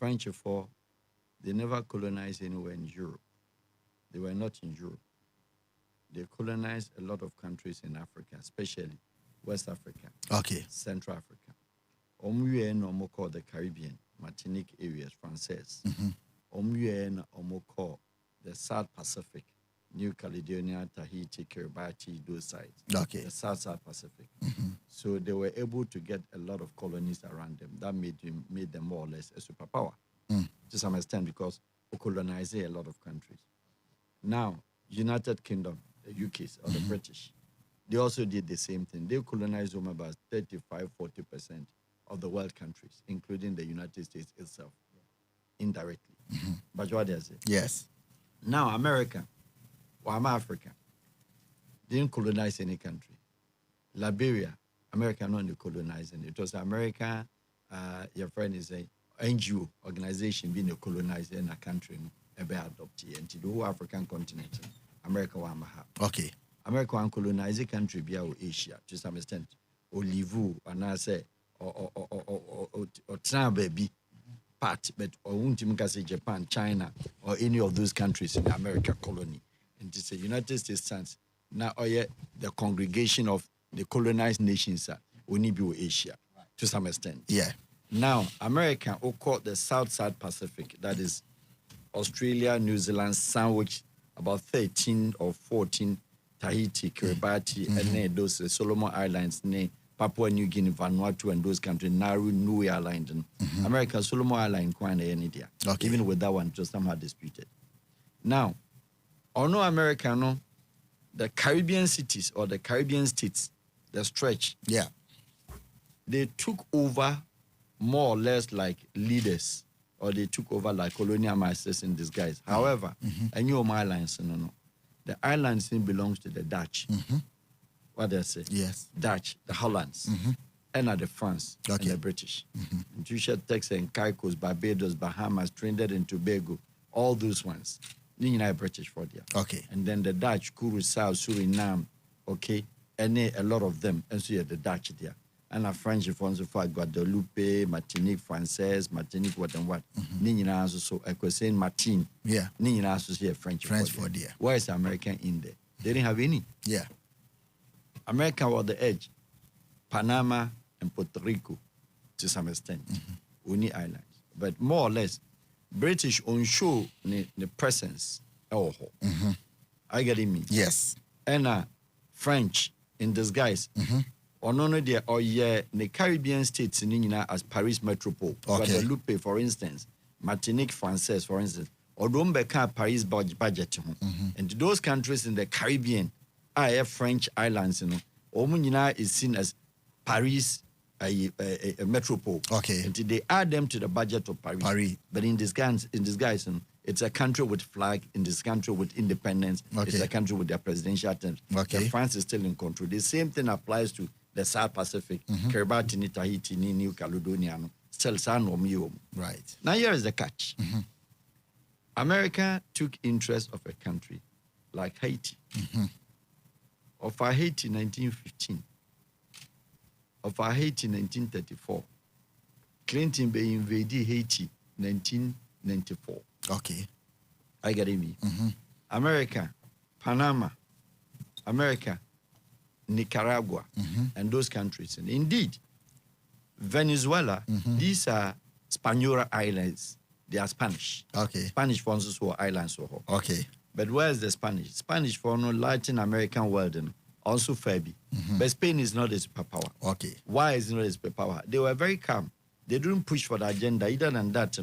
French before, they never colonized anywhere in Europe. They were not in Europe. They colonized a lot of countries in Africa, especially West Africa, Central Africa. Omu called the Caribbean, Martinique areas, Française. Omu called the South Pacific, New Caledonia, Tahiti, Kiribati, those sides. The South Pacific. So they were able to get a lot of colonies around them. That made them more or less a superpower to some extent, because we colonized a lot of countries. Now, United Kingdom, the UK or the British, they also did the same thing. They colonized about 35–40% of the world countries, including the United States itself, indirectly. But what does it? Yes. Now, America, or Africa, didn't colonize any country. Liberia, America not colonizing. It was America, your friend is a NGO organization being a colonizer in a country, adopted into the whole African continent. America was okay. America was colonize a country via Asia to some extent. Or Livu, and I say, or Trump baby part, but or won't say Japan, China, or any of those countries in the American colony. And it's the United States stands now, the congregation of the colonized nations only be Asia to some extent. Yeah. Now, America, who called the South Pacific, that is Australia, New Zealand, sandwich about 13 or 14, Tahiti, Kiribati, and then those Solomon Islands, Papua New Guinea, Vanuatu, and those countries, Nauru, Niue Island. America, Solomon Island, quite in India. Even with that one, just somehow disputed. Now, no America, no, the Caribbean cities or the Caribbean states, the stretch, they took over more or less like leaders, or they took over like colonial masters in disguise. However, and you islands, no. The islands belongs to the Dutch. What they say? Yes. Dutch, the Hollands, and the France, and the British. Tusha, Texas, and Caicos, Barbados, Bahamas, Trinidad and Tobago, all those ones. United British for there. And then the Dutch, Curaçao, Suriname, and a lot of them, and so the Dutch there. And a French for Guadeloupe, Martinique, Française, Martinique, what and what. Nina also, I was saying Martin. Yeah. Nina also say French for there. Why is American in there? They didn't have any. Yeah. America was the edge. Panama and Puerto Rico, to some extent. Only islands. But more or less, British on show the presence. I get it me. Yes. And French in disguise. Or the Caribbean states in as Paris metropole. Guadeloupe, for instance, Martinique, Française, for instance, or Dombeka, Paris budget. And those countries in the Caribbean are French islands. Omunina is seen as Paris, a metropole. And they add them to the budget of Paris. But in disguise, it's a country with flag, in this country with independence. It's a country with their presidential terms. France is still in control. The same thing applies to the South Pacific, Kiribati, Tahiti, New Caledonia, still San Romeo. Right. Now here is the catch. America took interest of a country like Haiti. Of our Haiti 1915. Of our Haiti 1934. Clinton be invaded Haiti 1994. I get it me. America, Panama, America, Nicaragua, and those countries. And indeed, Venezuela, these are Spaniora islands. They are Spanish. Spanish for us who are islands. But where's the Spanish? Spanish for no Latin American world and also Fabi. But Spain is not a superpower. Why is it not a superpower? They were very calm. They didn't push for the agenda either than that.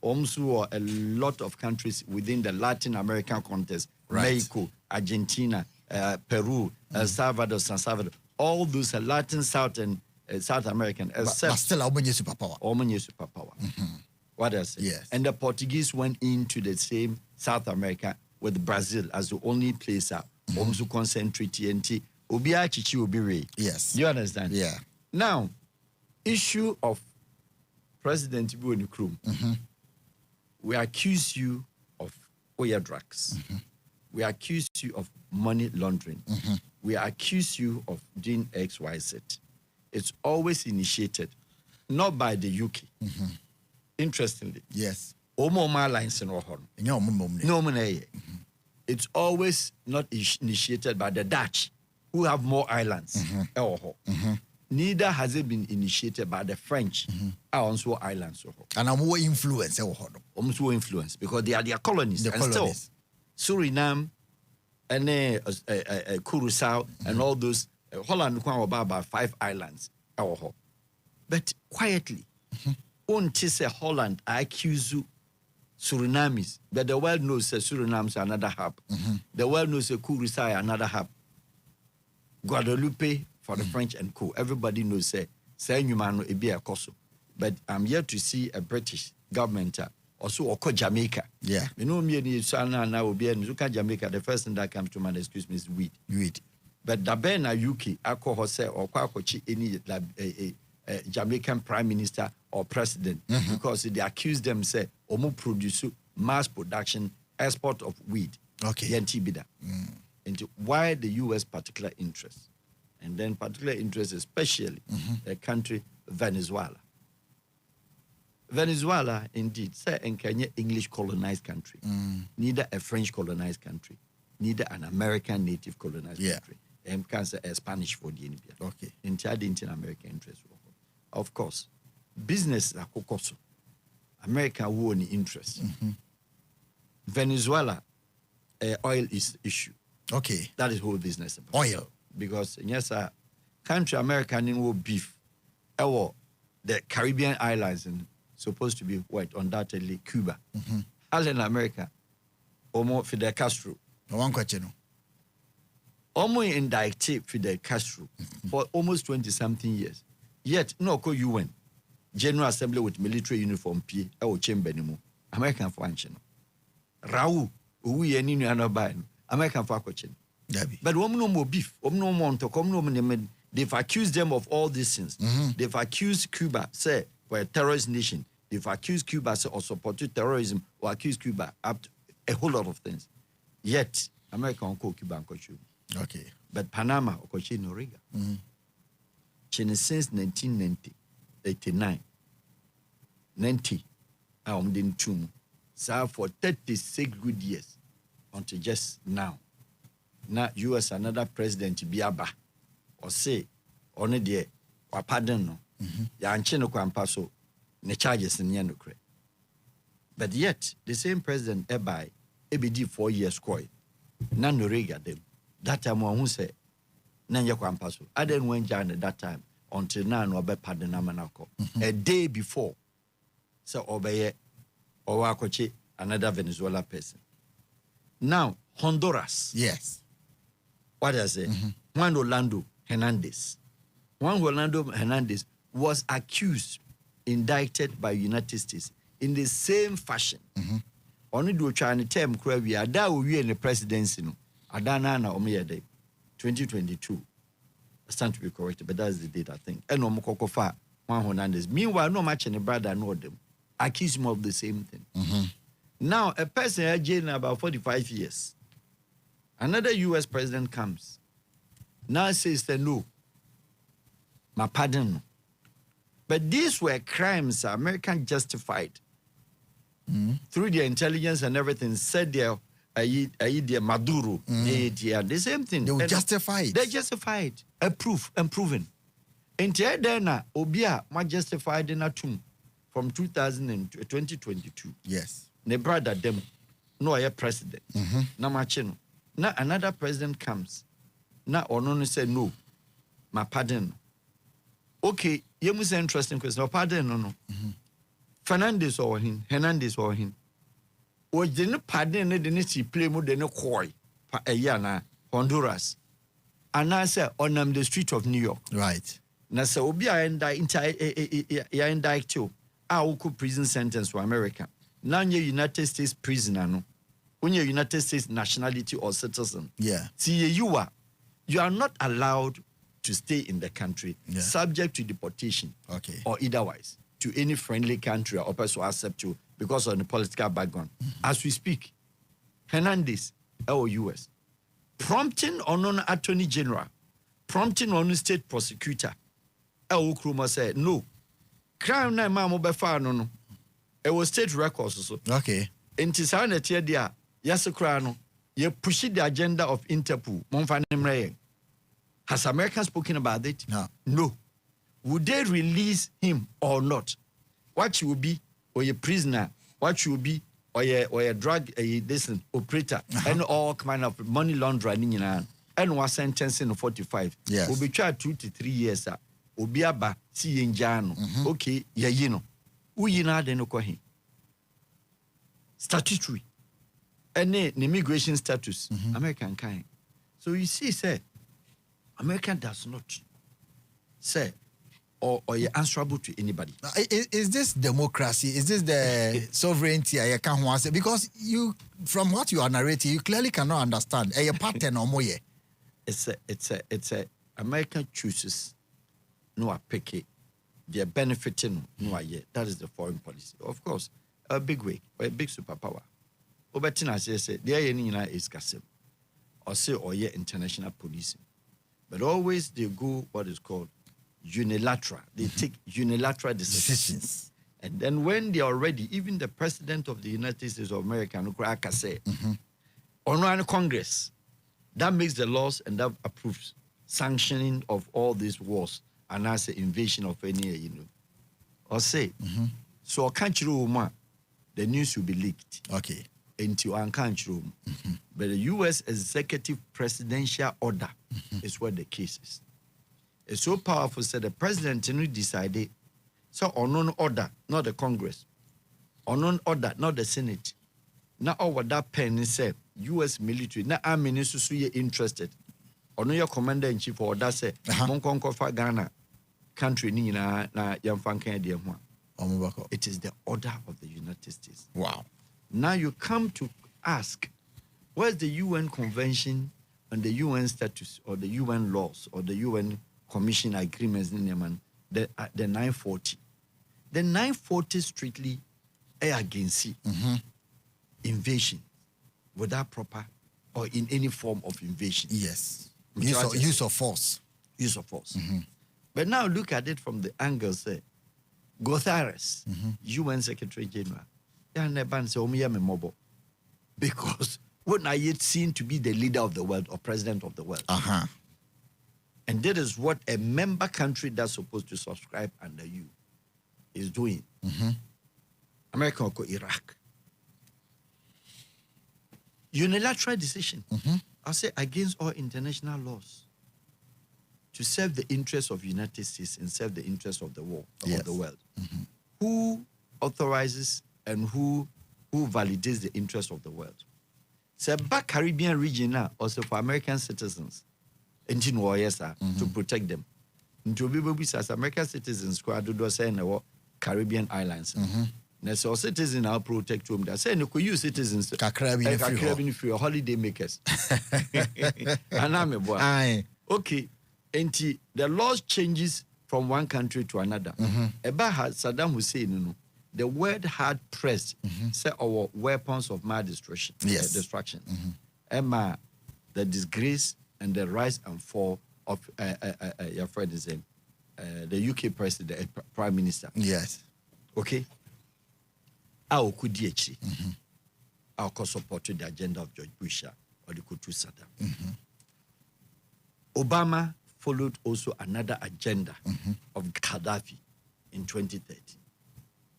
Also, a lot of countries within the Latin American context, Mexico, Argentina, Peru, El Salvador, San Salvador, all those are Latin, South, and South American. But still, Omani superpower. What else? Yes. And the Portuguese went into the same South America with Brazil as the only place also concentrate TNT. Yes. You understand? Yeah. Now, issue of President Ibu Nkrumah. We accuse you of oil drugs. We accuse you of money laundering. We accuse you of doing XYZ. It's always initiated, not by the UK, interestingly, yes, Omo lines in Ohon. No, it's always not initiated by the Dutch, who have more islands. Neither has it been initiated by the French, also islands. And I'm more influence. Almost more influence because they are their colonies. The and colonies. Still, Suriname and Curaçao and all those, Holland about 5 islands. But quietly, until say Holland accuse Surinamis, but the world knows that Suriname is another hub. The world knows that Curaçao is another hub. Guadeloupe for the French and co. Everybody knows say Nyumano be a Koso. But I'm here to see a British government also Jamaica. Yeah. You know me now will be in Jamaica. The first thing that comes to mind, excuse me, is weed. But the Ben UK alcohol say or kwakochi any Jamaican prime minister or president because they accuse them say omo produce mass production export of weed. Okay. Into why the US particular interest, and then particular interest especially the country Venezuela. Venezuela indeed say enkanye English colonized country, neither a French colonized country, neither an American native colonized country. Can say a Spanish for the India. Okay. Into American interest. Of course, business are kokoso. America who any interest. Venezuela oil is issue. Okay. That is whole business about. Oil. Because yes, country America will beef. The Caribbean islands and supposed to be what undoubtedly Cuba. All in America, almost Fidel Castro. One question. Almost indicted Fidel Castro for almost 20-something years. Yet, no UN, General Assembly with military uniform P, our chamber anymore. American function. Raul, we any new American function. But no more beef, no more to come no. They've accused them of all these things. They've accused Cuba, say, for a terrorist nation. They've accused Cuba, say, or supported terrorism, or accused Cuba up to a whole lot of things. Yet, America will call Cuba and Cochu. Okay. But Panama, or Cochi Noriga. Since 1989, 90, I'm in tomb. So for 36 good years, until just now. Now, US another president Biaba, or say, only there, or pardon no. Yanchino Kwampaso, ne charges in Yanukre. But yet, the same president, Ebai, EBD 4 years, koi. Nan Noriga them. That time, one say, Nanya Kwampaso. I didn't went down at that time until now, no be pardon Amanako. A day before, so obey or Wakoche, another Venezuela person. Now, Honduras. Yes. What I say? Juan Orlando Hernandez. Juan Orlando Hernandez was accused, indicted by United States in the same fashion. Only do try to term we are that we in the presidency. No, Adana na Omiyade 2022. I stand to be corrected, but that's the date I think. And Omokokofa Juan Hernandez. Meanwhile, no match any brother know them. Accuse him of the same thing. Now, a person had jailed about 45 years. Another US president comes. Now says that no, my pardon. But these were crimes American justified through their intelligence and everything. Said their Maduro, the same thing. They will justify it. They justified, approved and proven. Until then, Obia ma justified in a tomb from 2022. Yes. Ne brother them, no a president. Na machino. Now another president comes. Now Onono said no, my pardon. Okay, you must say interesting question. No pardon no. Hernandez or him. O didn't pardon it. Didn't see play more than a koi. A year na Honduras. And I said on the street of New York. Right. Now say obi a indict too. Uku prison sentence for America. Now you United States prisoner no. When you're United States nationality or citizen, see you are not allowed to stay in the country subject to deportation or otherwise to any friendly country or person who accept you because of the political background. As we speak, Hernandez, US, prompting on attorney general, prompting on state prosecutor, Kruma said, no, crime na mamo befa no. It was state records so. Okay. Enti saa na tie dia yes kra no ye push the agenda of Interpol. Momfa nemre. Has America spoken about it? No. Would they release him or not? What will be or a prisoner? What will be or a drug operator and all kind of money laundering and was sentenced in 45. Yes. Will be tried 2 to 3 years. Obiaba si yenjano. Okay, yino. Uyina de no kohi. Statutory. Any immigration status. American kind. So you see, say, America does not say or you're answerable to anybody. Is this democracy? Is this the sovereignty? I can't answer because you, from what you are narrating, you clearly cannot understand. A pattern or more. It's a America chooses no a pick it. They're benefiting no yet. That is the foreign policy. Of course, a big way or a big superpower. Obertina says there is Kasim or say or yeah international policing. But always they go what is called unilateral. They take unilateral decisions. And then when they are ready, even the president of the United States of America, say, on Congress, that makes the laws and that approves sanctioning of all these wars and as an invasion of any, or say, so a country room, the news will be leaked. Okay. Into our country room. But the U.S. executive presidential order is what the case is. It's so powerful that the president decided, so unknown order, not the Congress. Unknown order, not the Senate. Now over that pen said, U.S. military, now army is interested. Or your commander-in-chief or that say, Monkonko Ghana country na yamfanka. It is the order of the United States. Wow. Now you come to ask, where's the UN Convention and the UN status or the UN laws or the UN Commission agreements in Yemen, the 940. The 940 strictly against invasion without proper or in any form of invasion. Yes. Use of force. Use of force. But now look at it from the angle, say, Guterres, UN Secretary General, because we're not yet seen to be the leader of the world or president of the world. And that is what a member country that's supposed to subscribe under you is doing. America or Iraq. Unilateral decision. I say against all international laws to serve the interests of the United States and serve the interests of the world. Of the world. Who authorizes and who validates the interests of the world? It's back Caribbean region now, also for American citizens. To protect them. To be as American citizens who are do Caribbean islands. So citizens are protect them. They say you could use citizens Caribbean free holiday makers. And I'm a boy. Okay. And the laws changes from one country to another. About Saddam Hussein, the word hard pressed say our weapons of mass destruction. Destruction. Emma, the disgrace and the rise and fall of your friend is the UK president, prime minister. Yes. Okay. Our Okudzeto. Our supported the agenda of George Bush or the Kutu Saddam. Obama followed also another agenda of Gaddafi in 2013.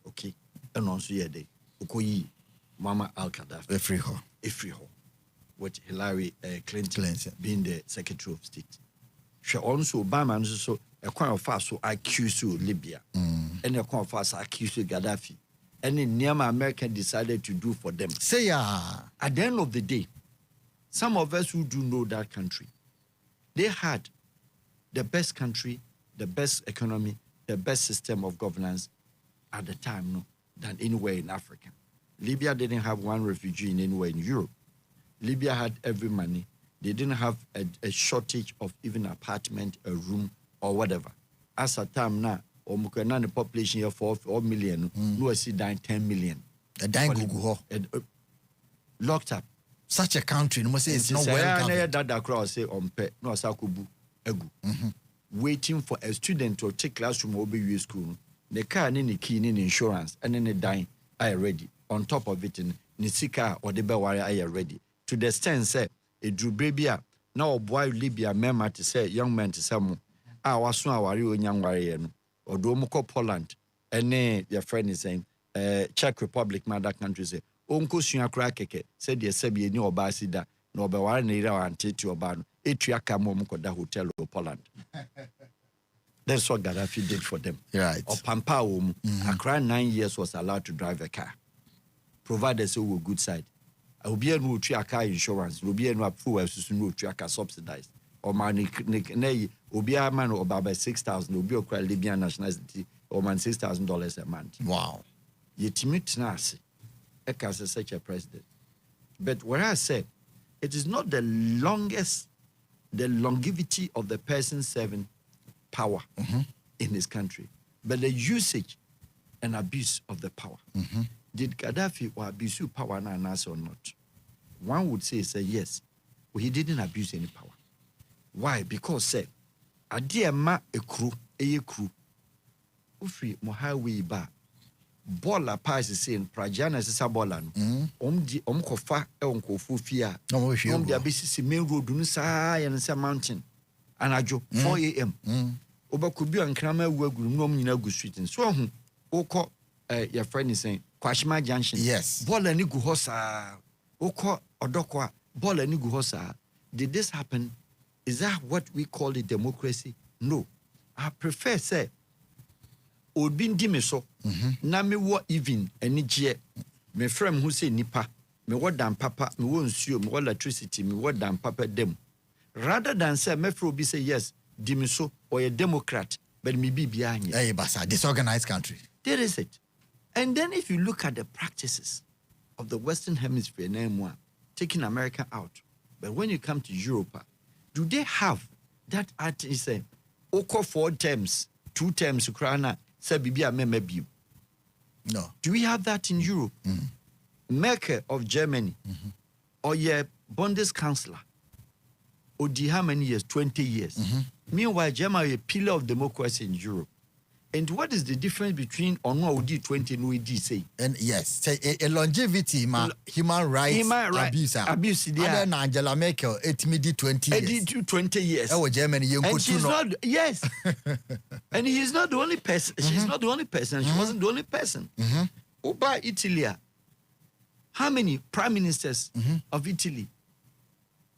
Okay. And also here they Ukoyi Muammar al-Gaddafi. Ifriho. With Hillary Clinton being the Secretary of State. She also Obama and so a kind of fast so accused Libya. And a kind of fast accused Gaddafi. And in Myanmar, America decided to do for them. At the end of the day, some of us who do know that country, they had the best country, the best economy, the best system of governance at the time than anywhere in Africa. Libya didn't have one refugee in anywhere in Europe. Libya had every money. They didn't have a shortage of even apartment, a room, or whatever. As a time now, the population here 4 million, no see dying 10 million. A dying Gugu. Locked up. Such a country, no say it's not well governed. That crowd say no sakubu egu. Waiting for a student to take classroom or be school. The car ni key ni insurance and then they dying. I ready. On top of it, in Nisika or the Bewari, I ready. To the extent, say, a drew baby, now boy Libya, member to say, young man to some, I was no worry young warrior, or Domoko Poland, and your friend is saying, Czech Republic, mother country, say, Uncle Sunya Krakeke, said, yes, Sebi, no Basida, no Bewari, Nira, and Tito Ban, Etriaka Momoko, the hotel of Poland. That's what Gaddafi did for them. Right. Or Pampa, Accra 9 years was allowed to drive a car, provided they were good side. I will be able to treat a car insurance, will be able to fuel to treat a car subsidized. Or man, will be a man or about 6,000, will be a Libyan nationality, or man $6,000 a month. Wow. You timid nasi, as such a president. But what I said, it is not the longevity of the person serving power in this country, but the usage and abuse of the power. Did Gaddafi or abuse power now or not? One would say yes, well, he didn't abuse any power. Why? Because say, a dear ma a crew, Ufi Mohawi ba, Bola Paz is saying, Prajana is a bolan, Kofa, Kofu the abyss main road, Dunsa and some mountain, and I joke 4 a.m. Oba Kubu and Kramer were good street and so Oko, your friend is saying, Kwashima Junction. Yes. Bola Nigu Hosa, Oko Odokwa, Bola Nigu Hosa. Did this happen? Is that what we call a democracy? No. I prefer say, Odbin Dimeso, na me wo even any je, me friend who say nipa, me what dan papa, me won't sue, me what electricity, me what dan papa dem. Rather than say, me fro say yes, Dimeso or a Democrat, but me be behind you. Hey, Basa, disorganized country. There is it. And then if you look at the practices of the Western Hemisphere, name one, taking America out, but when you come to Europe, do they have that artist say, Oko 4 terms, 2 terms, Ukraine, say Bibia Memebu? No. Do we have that in Europe? Merkel of Germany, or your Bundeskanzler, or how many years? 20 years. Meanwhile, Germany is a pillar of democracy in Europe. And what is the difference between Onwa 20 and Uidi say? And yes, say a longevity, human rights abuse. Abuse, yeah. And then Angela Merkel, it did 20 years. 20 years. Oh, Germany, you and she's not, yes. And he's not the only person. She's not the only person. She wasn't the only person. Oba Italy, how many prime ministers of Italy?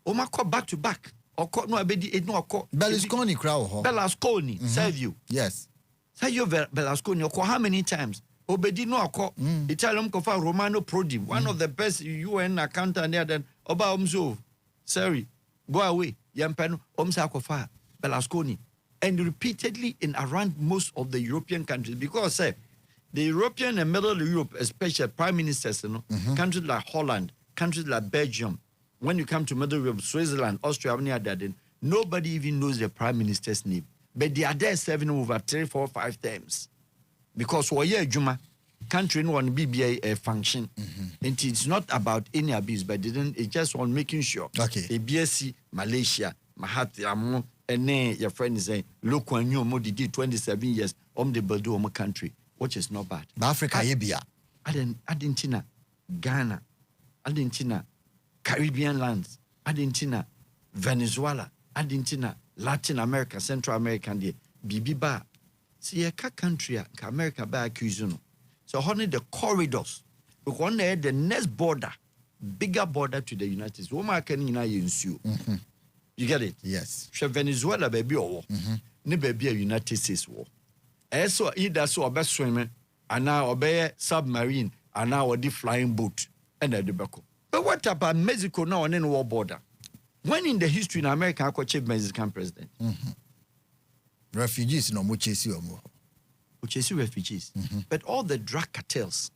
Omako back to back. Berlusconi crowd. Berlusconi, serve you. Yes. Sergio Berlusconi, how many times? Obedi no ako. Italian kofa Romano Prodi, one of the best UN accountant there. Then Oba Omzo, sorry, go away. Yampano Omsa kofa Berlusconi, and repeatedly in around most of the European countries because the European and Middle Europe, especially prime ministers, countries like Holland, countries like Belgium. When you come to Middle Europe, Switzerland, Austria, nobody even knows the prime minister's name. But they are there serving over 3, 4, 5 terms. Because Juma country no one BBA function. And it's not about any abuse, but it's just on making sure. Okay. A BSc, Malaysia, Mahathir, and then your friend is saying, look when you did 27 years on the Bordeaux country, which is not bad. Africa, Yebia. Argentina, Ghana, Argentina, Caribbean lands, Argentina, Venezuela, Argentina, Latin America, Central America, and the Bibiba. See, a country, America, by accusing. So, only the corridors, because the next border, bigger border to the United States. Woman can ensue. You get it? Yes. Venezuela, baby, or ne baby, a United States war. So, either so a best swimmer, and now obey submarine, and now the flying boat, and the Beco. But what about Mexico now and then war border? When in the history in America, I could Mexican president? Refugees, no much refugees. But all the drug cartels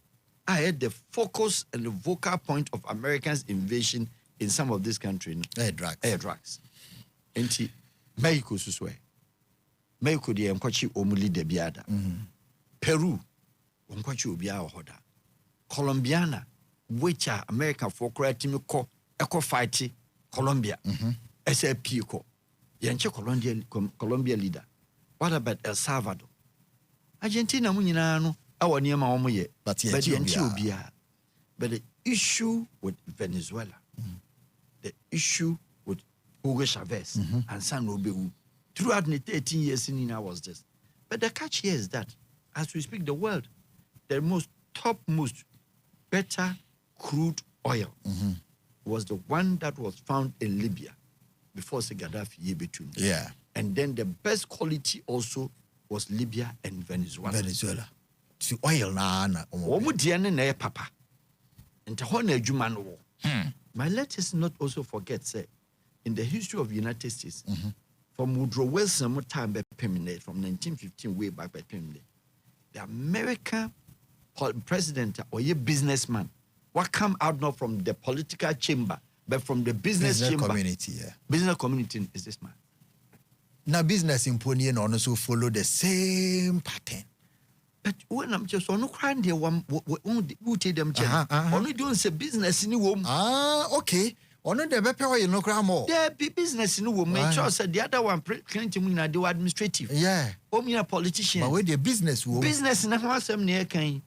are at the focus and the vocal point of Americans' invasion in some of this country. Air drugs. Air drugs. And Mexico, Mexico, the Mkochi Omuli de Biada. Peru, Mkochi Ubia Hoda. Colombiana, which are American for creating eco fighting Colombia. SAP ko. Yanche Colombia leader. What about El Salvador? Argentina munyina no our niyama omo ye. But the Ethiopia. But the issue with Venezuela, the issue with Hugo Chavez and San Robewu, throughout the 13 years in Nina was this. But the catch here is that, as we speak, the world, the topmost, better crude oil was the one that was found in Libya before Gaddafi between. Yeah. And then the best quality also was Libya and Venezuela. To oil na. Papa. But let us not also forget, say, in the history of the United States, from Woodrow Wilson time from 1915 way back by the American president or a businessman, what come out not from the political chamber, but from the business chamber. Community, yeah. Business community is this man. Now business in Pony also follow the same pattern. But when I'm just on no crime, they who take them only doing say business in the womb. Okay. Ono de bepe oil no crime more. There be business in the womb. Make sure said the other one Clinton na do administrative. Yeah. Home a politician. But where the business wo. Business na one some near kind.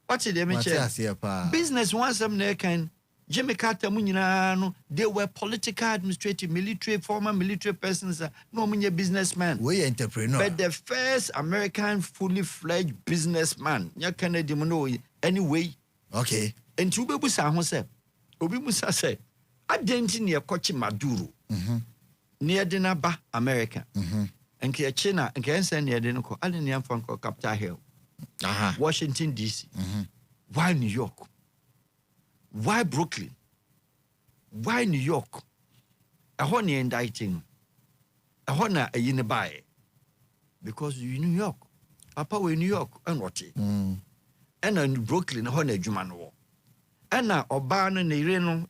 What's it them business one some near kind. Jimmy Carter no, they were political, administrative, military, former military persons, no many businessmen. We entrepreneur. But the first American fully fledged businessman, ya Kennedy know anyway. Okay. And to be busa himself. Obi Musa said, I didn't near Kochi Maduro. Near Dinaba, America. And China, and Kansan near Dinoco, I didn't from Capitol Hill. Washington, D.C. Why New York? Why Brooklyn? Why New York? A honey indicting. A honor a unibuy. Because you New York. Papa we New York and what? And in Brooklyn, a honey Jumano. And now Obana Nireno,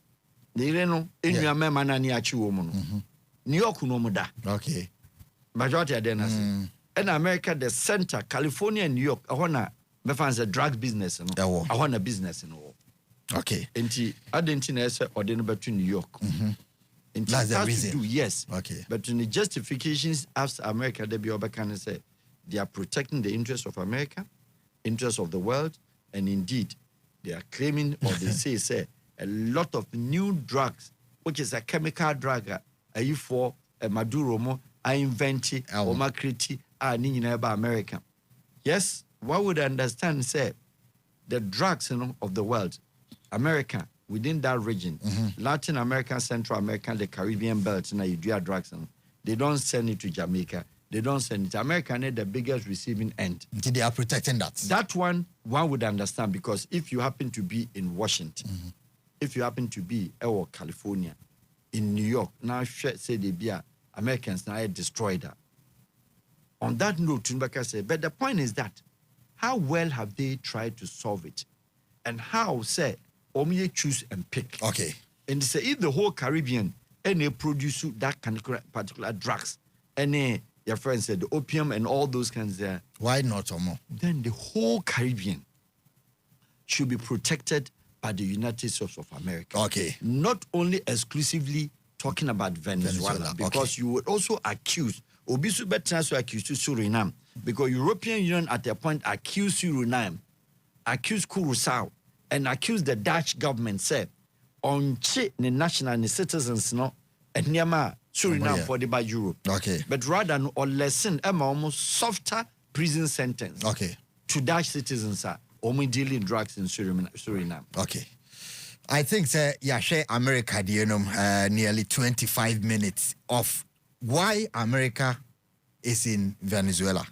in your memana niachi woman. New York no muda. Okay. Majority of them. And America, the center, California and New York, a honor, me fans a drug business. A honor business and all. Okay. And I didn't know or didn't to New York. That's the reason. Yes. Okay. But in the justifications after America, they be can say they are protecting the interests of America, interests of the world, and indeed they are claiming or they say a lot of new drugs, which is a chemical drug, for a Maduro mo, I invented or makriti by America. Yes, one would understand say the drugs of the world. America, within that region, Latin America, Central America, the Caribbean belt, you do drugs, they don't send it to Jamaica. They don't send it. America need the biggest receiving end. They are protecting that. That one would understand because if you happen to be in Washington, if you happen to be in California, in New York, now say they be Americans now destroy that. On that note, Tunbaka said, but the point is that how well have they tried to solve it? And how, say, only choose and pick. Okay. And say if the whole Caribbean and they produce that kind of particular drugs, and your friend said the opium and all those kinds there. Why not or more? Then the whole Caribbean should be protected by the United States of America. Okay. Not only exclusively talking about Venezuela. Because you would also accuse Obisu Betraso accused Suriname. Because European Union at a point accused Suriname, accused Curaçao, and accused the Dutch government, said, on the national and the citizens, no, and Niama, Suriname for the by Europe. Okay. But rather, or lessen, almost softer prison sentence. Okay. To Dutch citizens, only dealing drugs in Suriname. Okay. I think, sir, share America, nearly 25 minutes of why America is in Venezuela.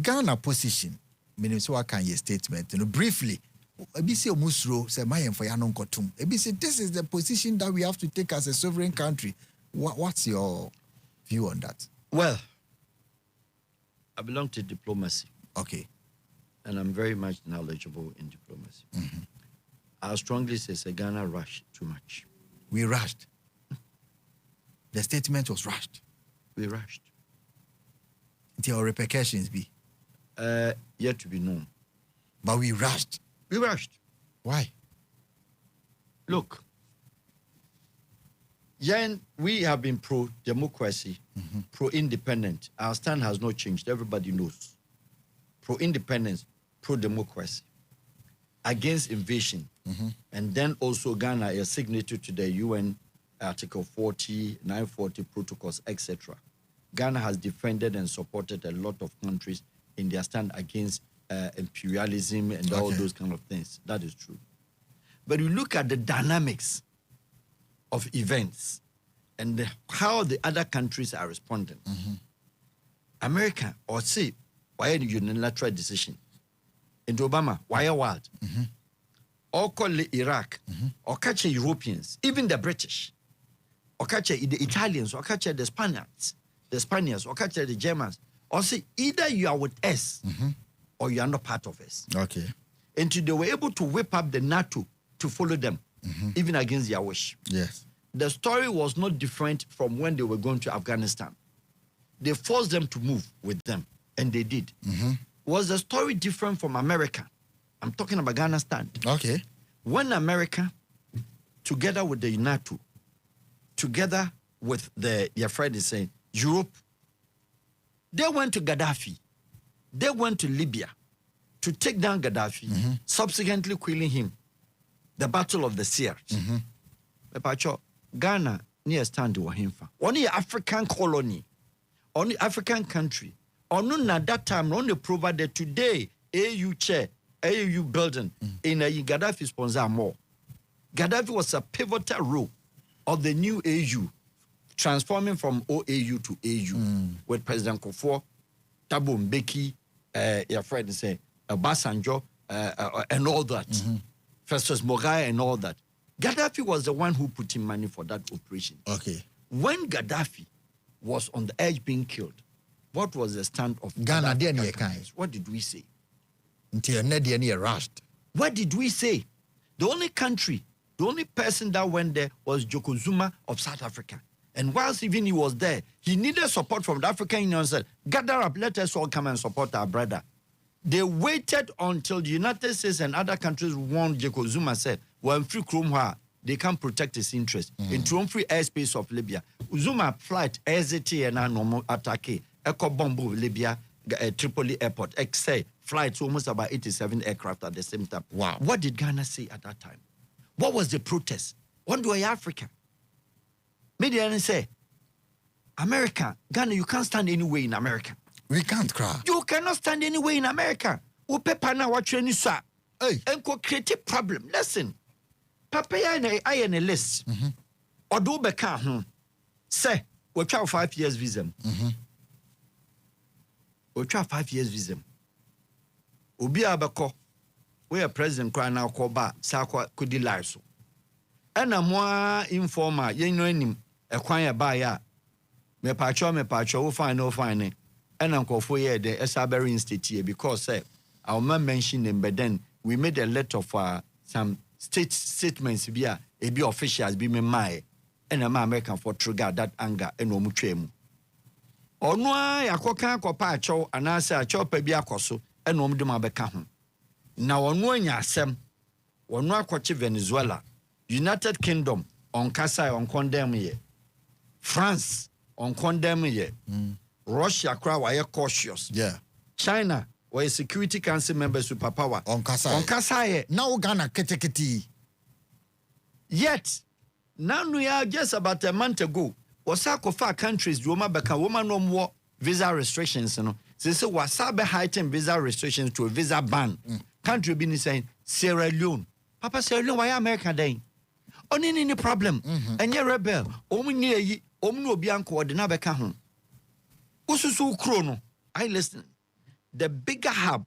Ghana position, Venezuela can your statement, briefly. This is the position that we have to take as a sovereign country. What's your view on that? Well, I belong to diplomacy. Okay. And I'm very much knowledgeable in diplomacy. I strongly say Ghana rushed too much. We rushed. The statement was rushed. We rushed. Until our repercussions be? Yet to be known. But we rushed. We rushed. Why? Look, we have been pro-democracy, pro-independent. Our stand has not changed. Everybody knows. Pro-independence, pro-democracy, against invasion, and then also Ghana is signatory to the UN Article 40, 940 protocols, etc. Ghana has defended and supported a lot of countries in their stand against imperialism and all those kind of things. That is true. But you look at the dynamics of events and how the other countries are responding. America, or say, why a unilateral decision? Into Obama, why a wild? Or call it Iraq, or catch Europeans, even the British, or catch the Italians, or catch the Spaniards, or catch the Germans, or say either you are with us or you are not part of us. Okay. And they were able to whip up the NATO to follow them, even against their wish. Yes. The story was not different from when they were going to Afghanistan. They forced them to move with them, and they did. Was the story different from America? I'm talking about Ghana stand. Okay. When America, together with the NATO, together with your friend is saying, Europe, they went to Gaddafi. They went to Libya to take down Gaddafi, subsequently killing him. The Battle of the Seers. Ghana, near stand to Wahimfa. Only African colony, only African country. Only at that time, only provided today, AU chair, AU building in a Gaddafi sponsor more. Gaddafi was a pivotal role of the new AU, transforming from OAU to AU, with President Kufuor, Thabo Mbeki, your friend say, Obasanjo, and all that. Festus Mogae and all that. Gaddafi was the one who put in money for that operation. Okay. When Gaddafi was on the edge being killed, what was the stand of Ghana? What did we say? Until Nediani rushed. What did we say? The only country, the only person that went there was Joko Zuma of South Africa. And whilst even he was there, he needed support from the African Union and said, gather up, let us all come and support our brother. They waited until the United States and other countries warned Joko Zuma, said, when free Kromwa, they can protect his interest. In free airspace of Libya, Zuma flight, SAT and normal attack, Echo Bombo, Libya, Tripoli airport, except flights almost about 87 aircraft at the same time. Wow. What did Ghana say at that time? What was the protest? What do I Africa? Media say, America, Ghana, you can't stand anywhere in America. We can't cry. You cannot stand anywhere in America. Upe na what you sa. Hey. And create a problem. Listen. Papa I in a list. Odo beka say we try 5 years visa. We try 5 years visa. Obi abeko we a president cry now call ba sa kudi live so. Ena mo informer ye no anim e kwan ya ba ya. Me pacho wo fine. And Uncle Foyer, the Esaberin State here, because our man mentioned them, but then we made a letter of some statements via a be officials be my and I'm American for trigger that anger and no mutuemu. Or no, I can copacho and answer a chop a biacoso and no mabeka. Now on one yasem, or no quachi Venezuela, United Kingdom on Casa on condemn ye, France on condemn ye. Russia were cautious. Yeah. China were Security Council members superpower. On Kasai. Now Ghana keteketi. Yet, now we are just about a month ago. Wasako countries, Roma Beka, woman no more visa restrictions. You know, they say Wasabe heightened visa restrictions to a visa ban. Country being saying Sierra Leone. Papa Sierra Leone, why America day? Only any problem. And you're rebel. Omni Bianco or the Nabeka home. Ususu Chrono, I listen. The bigger hub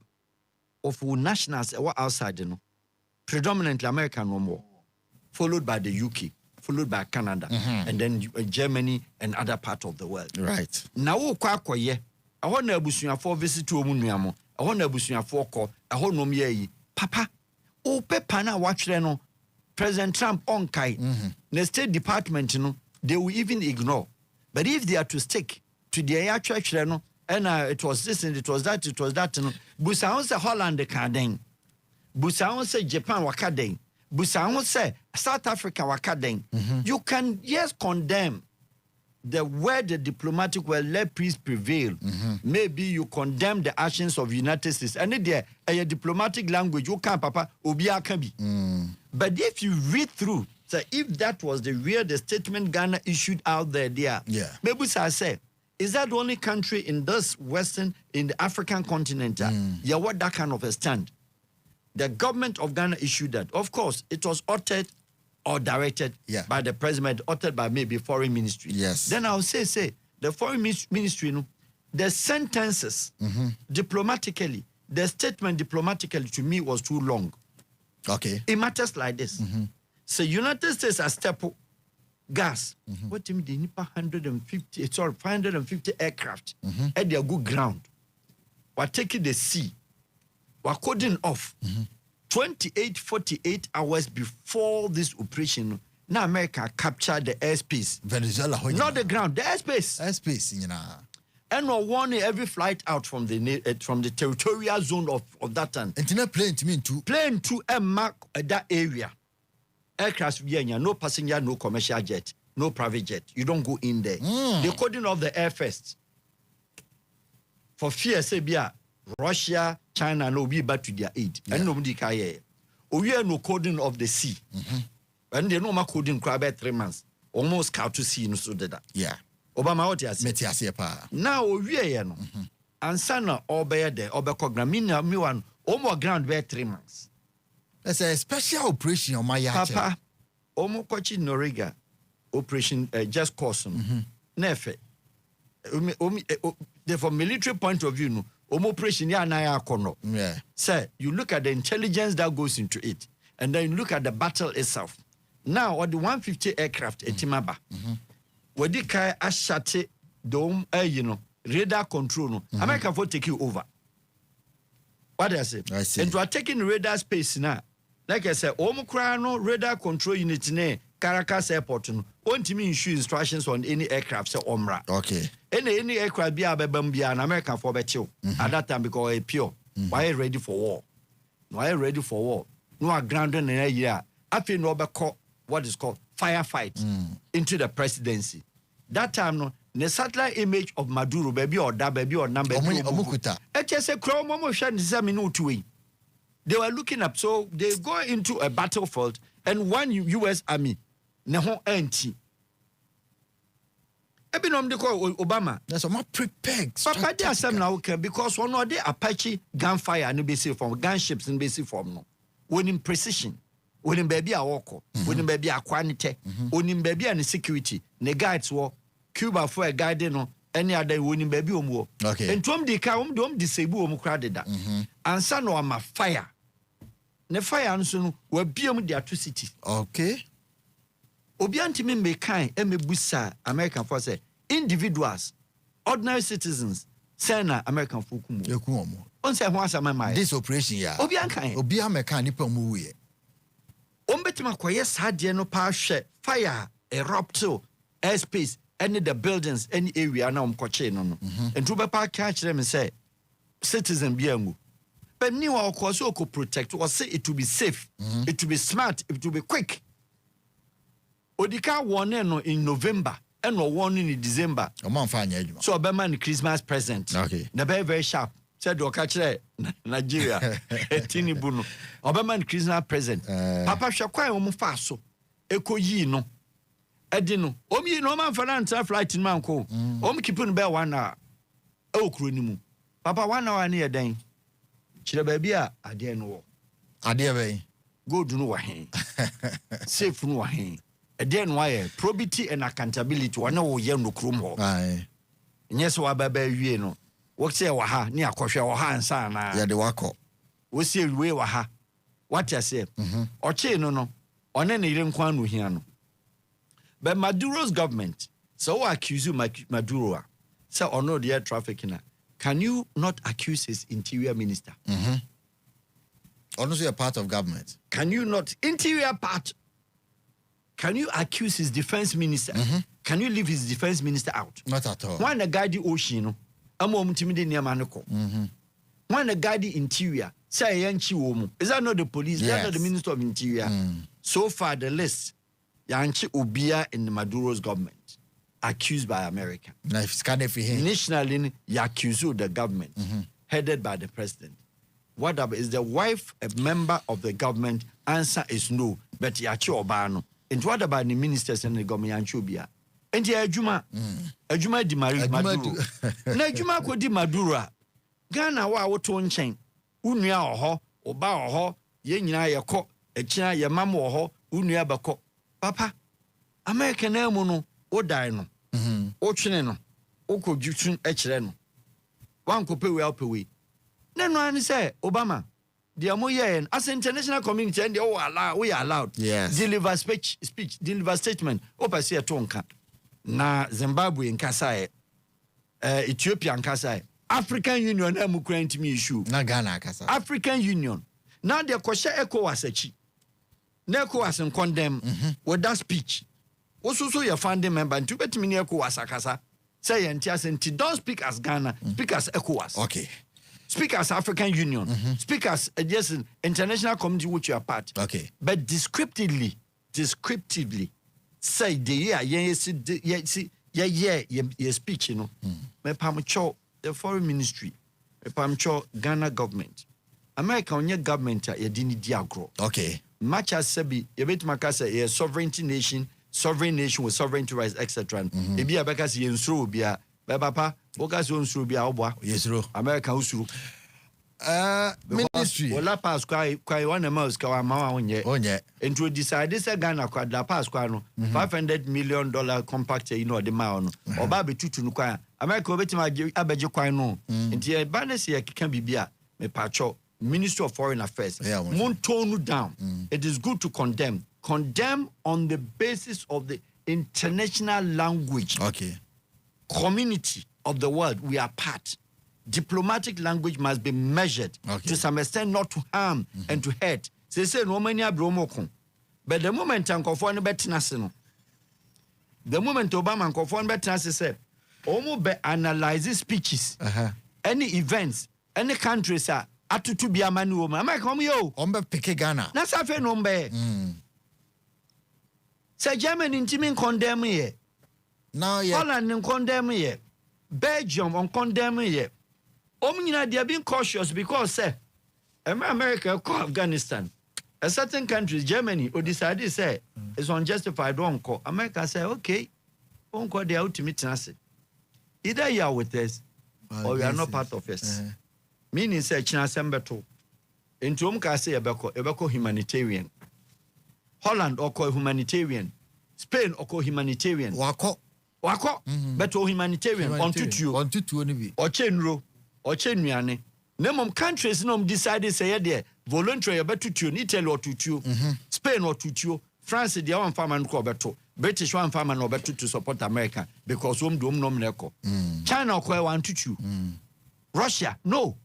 of nationals outside, you know, predominantly American no more, followed by the UK, followed by Canada, and then Germany and other parts of the world. Right. Now, I want to busuya for visit to Omunyamo. I want to busuya for call. I want no ye. Papa, oh, Pepana watch no. President Trump on Kai. The State Department, you know, they will even ignore. But if they are to stick to the church, you know, and it was this and it was that, you know. Busaon say Holland Kaden. Busaon say Japan Wakaden. Busaon say South Africa Wakaden. You can, yes, condemn, where the diplomatic will let peace prevail. Maybe you condemn the actions of United States. And there, a diplomatic language, you can't, Papa, Obia can be. But if you read through, so if that was the statement Ghana issued out there, maybe I say, is that the only country in this in the African continent, what that kind of a stand? The government of Ghana issued that. Of course, it was uttered or directed by the president, uttered by maybe foreign ministry. Yes. Then I'll say, the foreign ministry, the sentences diplomatically, the statement diplomatically to me was too long. Okay. It matters like this. So United States has stepped gas. What do you mean? 550 aircraft at their good ground. We're taking the sea. We're coding off. 48 hours before this operation, now America captured the airspace. Venezuela, not the ground, the airspace. Airspace, And we're warning every flight out from the territorial zone of that time. And not plane to mean to plane to mark that area. Aircraft, no passenger, no commercial jet, no private jet. You don't go in there. They're coding off the air first. For fear, say, Russia, China, no be back to their aid. And nobody can hear. We are no coding of the sea. And they know my coding crab 3 months. Almost car to sea, no so that. Yeah. Obama, what you say? Now, we are no. And sana, obey there, obey mina, me one, almost ground bear 3 months. That's a special operation on my yacht. Papa, almost coaching Noriga operation just cause Nefe. From military point of view, no. Operation yeah. Sir, you look at the intelligence that goes into it, and then you look at the battle itself. Now, on the 150 aircraft at Timaba, where the car ashate dome, radar control, no, America will take you over. What I say? I see. And we are taking radar space now. Like I said, no radar control unit in Caracas Airport, no, won't mean issue instructions on any aircraft, say Omra. Okay. Any aircraft be an American for better at that time because pure. Why ready for war? Why ready for war? No are grounded in a year. I feel no what is called firefight into the presidency. That time no the satellite image of Maduro baby or that baby or number they were looking up, so they go into a battlefield and one US army neho anti. Obama. That's what my prepared. Papa, they are some now because one of the Apache gunfire and basic form, gunships in basic form. No, when in precision, when in baby a walk, when in baby a quantity, when in baby and security, the guides war Cuba for a guide, no, any other winning baby or more. Okay. And Tom de Kaum don't disable crowded that. And son or my fire. The fire and soon will be on the atrocity. Okay. Obiantimi mekai eme busa American force individuals ordinary citizens sena American fokumu yekuomo on say ho asama mai this operation ya obiankan obiameka nipa mu we ombetima koye sade no pa hwe fire erupt airspace any the buildings any area na omkoche no no entu be pa ka kire me say citizen biangu but ni wa okoso oko protect or say it to be safe it to be smart it to be quick. Odika warning no in November and no warning in December. So Obama Christmas present. Okay. The very sharp. Said do catch Nigeria. Tinibu no. Obama Christmas present. Papa shakwa omo fa so. Eko yi no. Edi no. Omi no man for na flight in man ko. Omo keep no be 1 hour. E okuro ni mu. Papa 1 hour na eden. Chire ba bia ade no wo. Ade be. Go do no wa hen. Safe no wa hen. Again, why probity and accountability? One no yen no krum ho. Aye. Yes, wa baba wie no. What say wa ha ni akohwe wa ha nsa na. Ya de wako. We say we wa ha. What you say? Oche no no. One na ire nkwa no hia no. But Maduro's government, so accuse Maduro. Say no the air trafficking. Can you not accuse his interior minister? Honestly, a part of government. Can you not interior part? Can you accuse his defense minister? Can you leave his defense minister out? Not at all. When the guy the ocean, I'm timid near Manoko. When the guy the interior, say Yanchi woman. Is that not the police? Yes. That's not the minister of interior. So far, the list Yanchi Ubia in the Maduro's government. accused by America. Nationally, you accuse the government, headed by the president. What about is the wife a member of the government? Answer is no. But yachi obano. And what about the ministers and the government? And ya Juma di Maduro. Na Juma ko di Maduro. Ghana wa woto nchen. Unua oho, oba oho, ye nyina ye kɔ, echina ye mam oho, unua bɛkɔ. Papa, America na mu no, o dai no. O twene no. O ko dwutun ekyere no. Wan ko pewe alpewe. Na no ani say Obama, the amoye as international community and they we are allowed. Yes. Deliver speech, deliver statement. Opa say tonka. Na Zimbabwe nkasa Ethiopia nkasa African Union na mu kura ntimi issue. Na Ghana kasa. African Union. Now the kwahye ECOWAS achi. Na ECOWAS condemn with that speech. Also your founding member nti betimi na ECOWAS akasa. Say enti don't speak as Ghana, speak as ECOWAS. Okay. Speak as African Union. Speak as just international community which you are part. Okay. But descriptively, say the speech, you know. Me pamcho the foreign ministry. Me pamcho Ghana government. America on your government ye dini diagro. Okay. Much as sebi ye bet makasa ye sovereignty nation, sovereign nation with sovereignty rights, etc. Ebi abekasi ye nsuro bia. Be papa, bokas yon nsuro bia obwa. Yes, ro. America usuro. Ministry. Wala pass kwa wana mouse kwa mama onye. Onye. And to decide this Ghana kwa da pass kwa no $500 million compact you know the ma no. Oba be tutu no kwa. America obeti ma abeje kwa no. Nti e ba na se ya kika bibia me pacho Ministry of Foreign Affairs. Mon tone down. It is good to condemn. Condemn on the basis of the international language. Okay. Community of the world we are part. Diplomatic language must be measured to some extent, not to harm and to hurt. They say no many abromokon. But the moment Uncle no better the moment Obama Uncle better say, Omo be analyze speeches, any events, any countries are atutu be a manu woman. Am I come yo? Ombe pike Ghana. That's a fair number. Say Germany in condemn ye. Now yeah. Holland in condemn ye. Belgium on condemn ye. They are being cautious because say America call Afghanistan. A certain countries, Germany, or decided say it's unjustified. Don't call America. Say okay, don't call the ultimate answer. Either you are with us or you are not part of us. Meaning say China sembeto. Into say ebeko humanitarian. Holland or call humanitarian. Spain or call humanitarian. Wako, but humanitarian on tutu ni bi. Or chenro. Or Chenuane. Name countries decided say there voluntary about to Italy or to Spain or to France, the one farmer and Coberto, British one farmer no better to support America because do nom neko. China or one to Russia, no.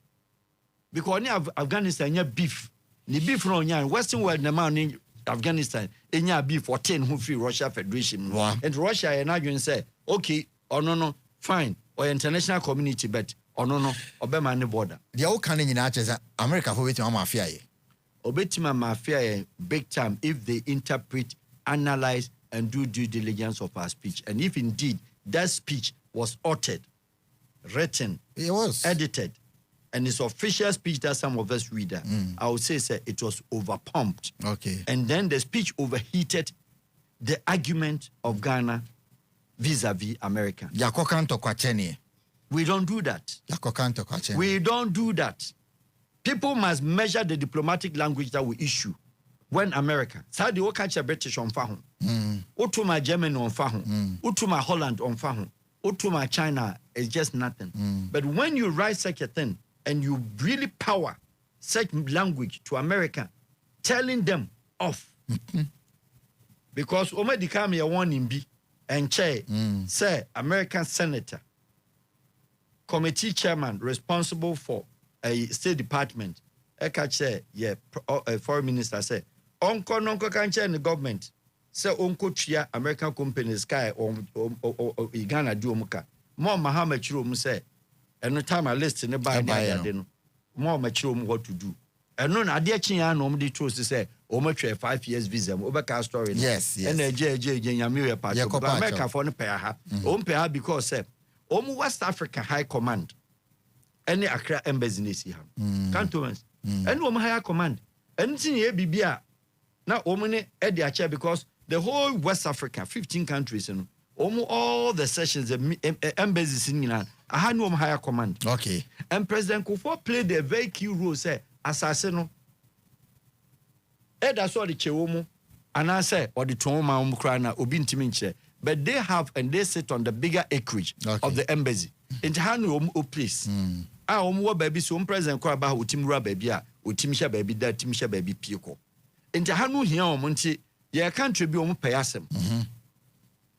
Because near Afghanistan, you beef. The beef from your Western world, the man in Afghanistan, in your beef for 10 who free Russia Federation. And Russia and I say, okay, or no, fine, or international community, but no, obema ne border. The old canon in Arches, America for which mafia. Obetima mafia big time if they interpret, analyze, and do due diligence of our speech. And if indeed that speech was uttered, written, it was edited, and it's official speech that some of us read, I would say it was overpumped. Okay. And then the speech overheated the argument of Ghana vis-a-vis America. Yakokanto kwacheni. We don't do that. We don't do that. People must measure the diplomatic language that we issue when America. Saudi will catch a British on Fahun. Utuma Germany on Fahun. Utuma Holland on Fahun. Utuma China is just nothing. But when you write such a thing and you really power such language to America, telling them off. Because Omedi come here one in B and chair, say American senator. Committee chairman responsible for a State Department, foreign minister say, Uncle can chair the government, say Uncle Chia American companies sky or Ghana do muka. More Mahamed Chirum say, and the time I list in the buy more mature what to do. And no ade chinya no de choose to say o ma twa 5 years visa mo obeka story. Yes. And je nyame we part of America for no pay ha. O pay ha because say West Africa High Command any Accra embassy ni si ha. Cantonments. And higher command. Anything here bibia na ne e de ache because the whole West Africa 15 countries you know all the sessions the embassies in I had no higher command. Okay. And President Kufuor played a very key role say assassin no that's what the chewomu and I say or the trauma na obi ntimi nche but they have and they sit on the bigger acreage of the embassy in hanu o place wo baby so President ko aba utim rua baby a utim hye baby da tim hye baby pieko in hanu hia o nti ye country bi o pay asem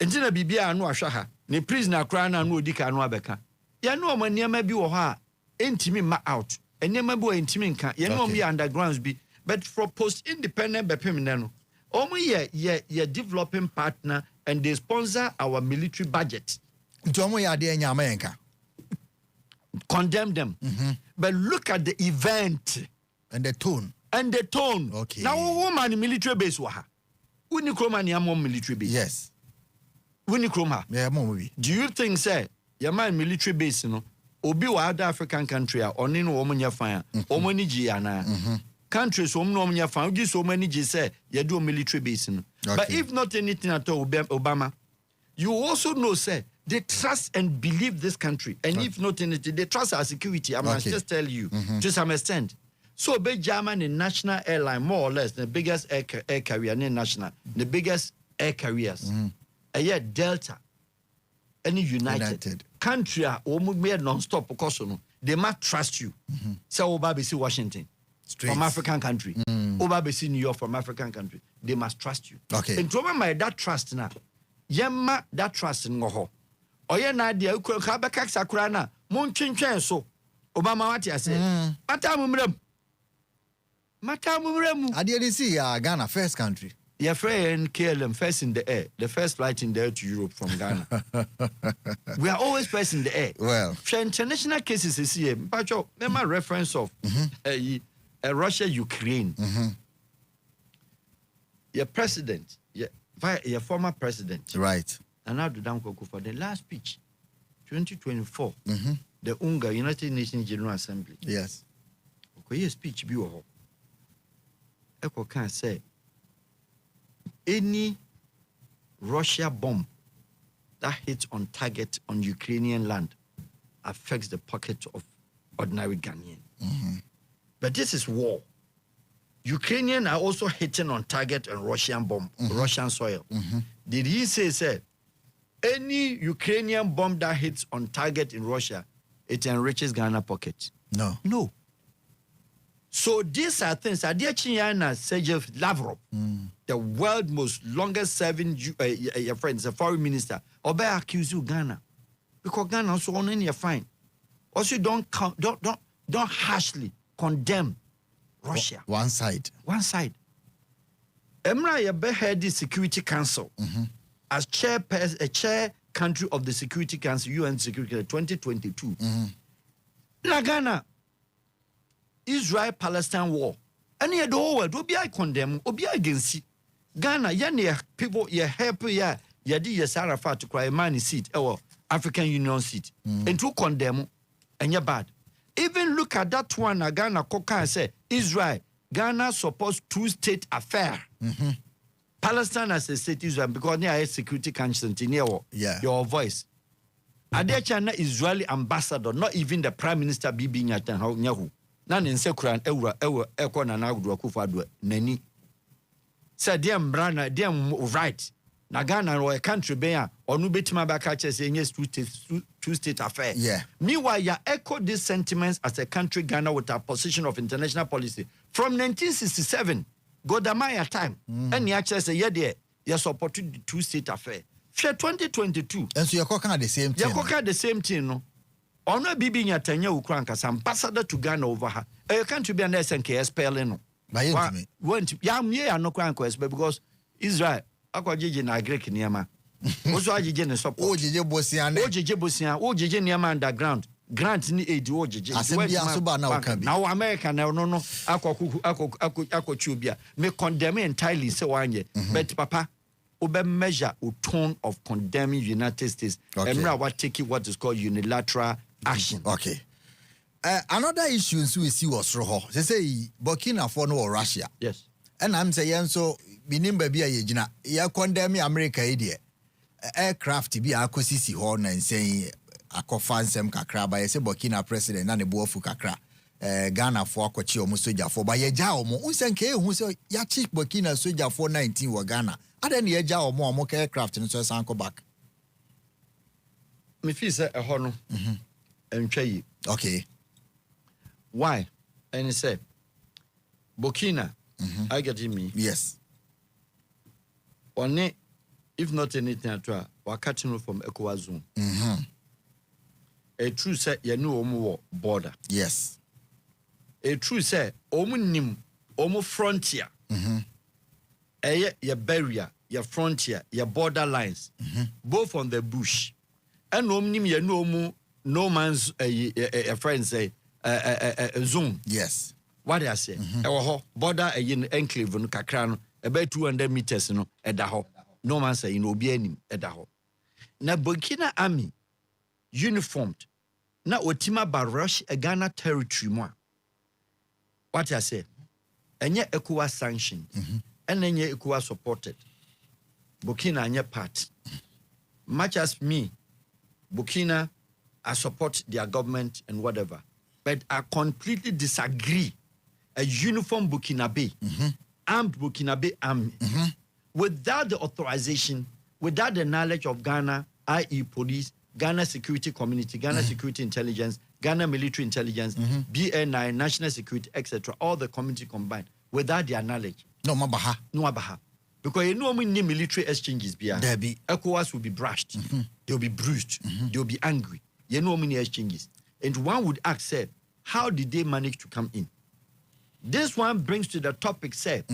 na bibia no ahwa ha ne prisoner kra na no odika no abeka ye no o niam bi wo ha entimi ma out enema bi o entimi nka ye no me undergrounds bi but for post independent bepemne no ye developing partner and they sponsor our military budget ntomo ya de nyama yenka condemn them but look at the event and the tone okay now woman military base wa ha uni kroma ni am military base yes uni kroma yeah mo bi do you think say your man military base no obi wa other African country a oni no wo nya fan o mo ni gi ana countries wo no nya fan gi so many gi say you do military base no but if not anything at all Obama you also know say they trust and believe this country and if not anything they trust our security I must just tell you to some extent. So be German in national airline more or less the biggest air carrier in national the biggest air carriers Delta any United country non-stop because they must trust you. So Obabisi Washington from African country Obabisi New York from African country they must trust you. And remember that trust now yemma that trust ngo oye na dia ukwa ba kaksa kura na mon twentwen so Obama what you say matamumremu ade dey see Ghana first country your friend KLM first in the air the first flight in the air to Europe from Ghana. We are always first in the air. Well international cases is here but my reference of Russia Ukraine your president your former president right and now for the last speech 2024 the UNGA United Nations General Assembly yes okay speech bi wo ho can say any Russia bomb that hits on target on Ukrainian land affects the pocket of ordinary Ghanaian. But this is war. Ukrainians are also hitting on target on Russian bomb, Russian soil. Did he say any Ukrainian bomb that hits on target in Russia, it enriches Ghana pocket? No. So these are things. Adia Chinyana Sergey Lavrov, the world's most longest serving friend, the foreign minister, Obe accuse you Ghana because Ghana also on any fine. Also don't harshly condemn Russia. One side. Emra Yabe head the Security Council as chair country of the Security Council, UN Security 2022. Na Ghana. Israel-Palestine war. And yet the whole world will be condemn, will be against Ghana. People help di Sarafat to cry money seat or African Union seat and to condemn and you're bad. Even look at that one. Ghana Koka say Israel Ghana supposed two-state affair. Palestine as a state Israel because they are security council your voice. China Israeli ambassador, not even the prime minister Bibi Netanyahu. Nan in Sekuran Ewa na Nagdu Akufo-Addo nani. Say dem brana dem right. Na Ghana or a country beya or no betima baka say yes two-state affair. Yeah. Meanwhile, you echo these sentiments as a country Ghana with a position of international policy from 1967. Godamaya time. And you actually say you supported the two-state affair. For 2022. And so you're cooking at the same thing. You're cooking at the same thing, no? Ono Bibi Nyatanya Ukranka, ambassador to Ghana over her. You can't be an SNK spelling, no. No crank because Israel, Aquajiji na Greek Niama. Also, I didn't support. Ojije Bosian, Niama underground. grant ni aid wo jeje now America na no akọ chubia me condemn entirely say wanye but papa obe measure a tone of condemning United States and now what take what is called unilateral action. Okay. Another issue we see was Roho. They say Burkina Faso or Russia. Yes. And I'm saying so binim baby ayejina ya condemn America idea. Aircraft bi akosisi ho na saying akofansem kakra ba say Burkina president na ne boafu kakra. Ghana for akwachi omo soja for ba yeja omo unsenke ehu say ya chief Burkina soja for 19 wa Ghana. Adan yeja omo aircraft no so san go back. Me feel say ho no. Entwa. Okay. Why? And he said, Burkina, I get me. Yes. Only, if not anything at all, we're catching from ECOWAS zone. A true say, you know, omo border. Yes. A true say, omo nim, omo frontier. Your barrier, your frontier, your border lines, both on the bush. And nim, you know, no man's a friend say, zone. Yes. What I say? Border a enclave no kakra no about 200 meters no edaho. No man say in obi anim edaho. Na Burkina army uniformed na otima ba rush a Ghana territory mo. What I say? Enye ECOWAS sanctioned and enye ECOWAS supported. Burkina anye part. Much as me, Burkina, I support their government and whatever. But I completely disagree. A uniform Burkinabe, armed Burkinabe army, without the authorization, without the knowledge of Ghana, i.e. police, Ghana security community, Ghana security intelligence, Ghana military intelligence, BNI, national security, etc., all the community combined, without their knowledge. No mabaha. No mabaha. Because you know many military exchanges, ECOWAS will be brushed, they will be bruised, they will be angry. You know many exchanges. And one would ask, say, how did they manage to come in? This one brings to the topic, say,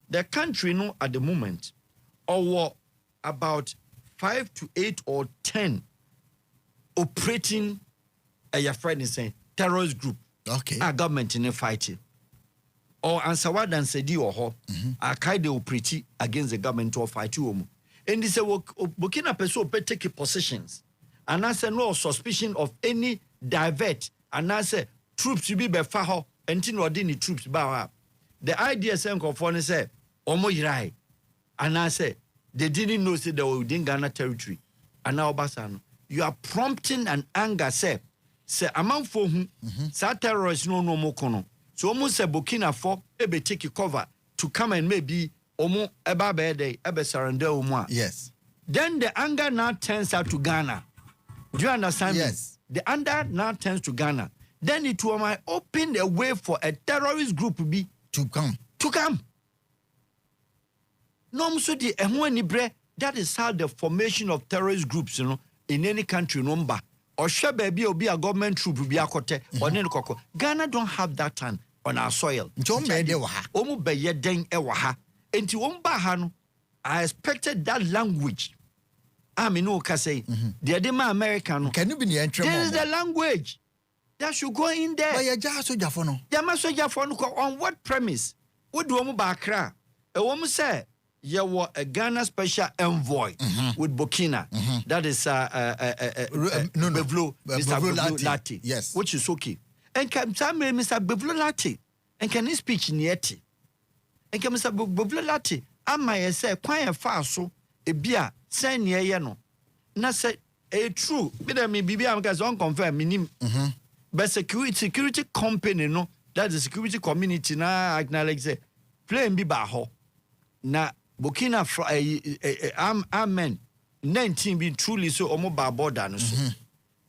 the country, no, at the moment, or about 5 to 8 or 10 operating, your friend is saying, terrorist group. Okay. Our government in a fighting. Or Ansawad and Sedi or Ho, Al-Qaeda operating against the government or fight you. And this is Burkina Faso take positions. And I say no suspicion of any divert. And I say troops to be befaho and tin ordinary troops ba. The idea say conform say omo yirai. And I say they didn't know say they were within Ghana territory. And now Obasano, you are prompting an anger say among for whom sa terrorists no more kono. So almost say Burkina for ebe take cover to come and maybe omo eba bede ebe surrender omo. Yes. Then the anger now turns out to Ghana. Do you understand? Yes. Me? The anger now turns to Ghana. Then it will open a way for a terrorist group to come. No, so the that is how the formation of terrorist groups, you know, in any country number. Or shall be a government troop be a kote or nene. Ghana don't have that time on our soil. I expected that language. I mean, no, say the Adema American. Can you be near? There is the language that should go in there. But On what premise? What do you bakra? A woman say you were a Ghana special envoy with Burkina. That is Mr. Lati. Yes, which is okay. And can tell me, Mr. Bevlo Lati, and can he speak in yet? And can Mr. Bevlo Lati? I might say quite far so a beer. Send ye no. Na say a true. But me bibi am gas unconfirmed minim. But security company no. That the security community na acknowledge say play bi ba ho. Na Burkina amen 19 be truly so omo ba border no so.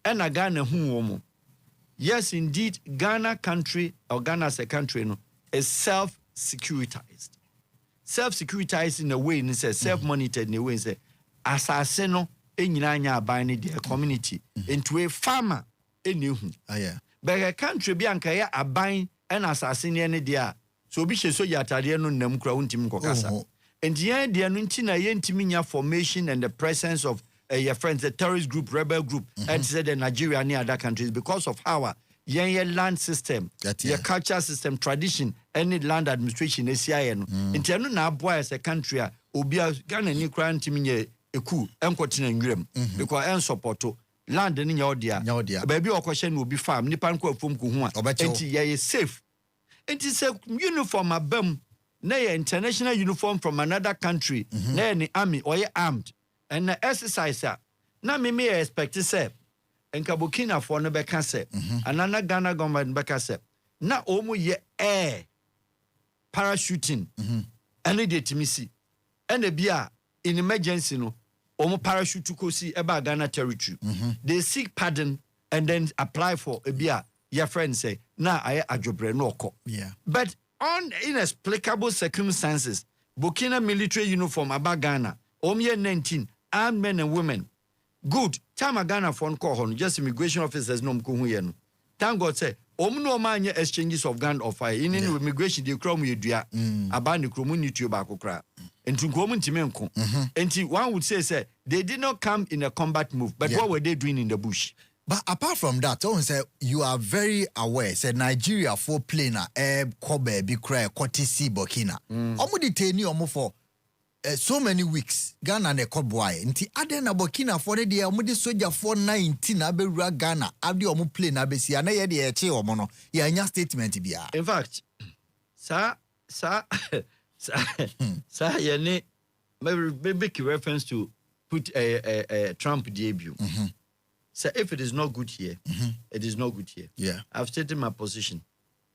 And Ghana hu omo. Yes indeed Ghana country or Ghana as a country no is self-securitized. Self-securitized in a way and say self-monitored in a way and say asase no enyina anya aban ne the community into a farmer enihu. Yeah. But a country bi anka ya aban and asase ne dia so obi hye so yatade no nam kura untimi kokasa. And the idea no nti na yentimi nya formation and the presence of your friends, the terrorist group, rebel group, and said the Nigeria and other countries because of our your land system, your culture system, tradition, any land administration, ACIN. In terms of now, as a country, Obia Ghana ni kran timi eku enkotina nwirem because en support land ni nya odia baby okwohye no obi farm nipa nko afom ko hu a enti ye safe enti say uniform abam na ye international uniform from another country na ni army or ye armed and na exercise na me expect say enka Burkina for no be ka say anana Ghana government be ka say na omu ye air parachuting and dey timisi and bia in emergency no omo parachute to kosi eba Ghana territory they seek pardon and then apply for a bia your friend say na aye adwobre no oko but on inexplicable circumstances Burkina military uniform aba Ghana omye 19 armed men and women good time Ghana phone call on just immigration officers no mko hu ye no thank God say no manye exchanges of gun of fire in immigration they crom yedua aba ne kromu ni tuo ba kokra enti nkomu ntime nko enti one would say they did not come in a combat move but what were they doing in the bush? But apart from that, someone said you are very aware. Said Nigeria for planer, Kobe, Bikra, Kotisi, Burkina. Omo detain you omo for so many weeks. Ghana ne Kobwai. Nti ade na Burkina for the day omo de soldier for 19 abewura Ghana. Abdi omo play na besi ana ye de eche omo no. Ye anya statement bia. In fact, sa ye ne make reference to put a Trump debut. So if it is not good here, it is not good here. Yeah. I've stated my position.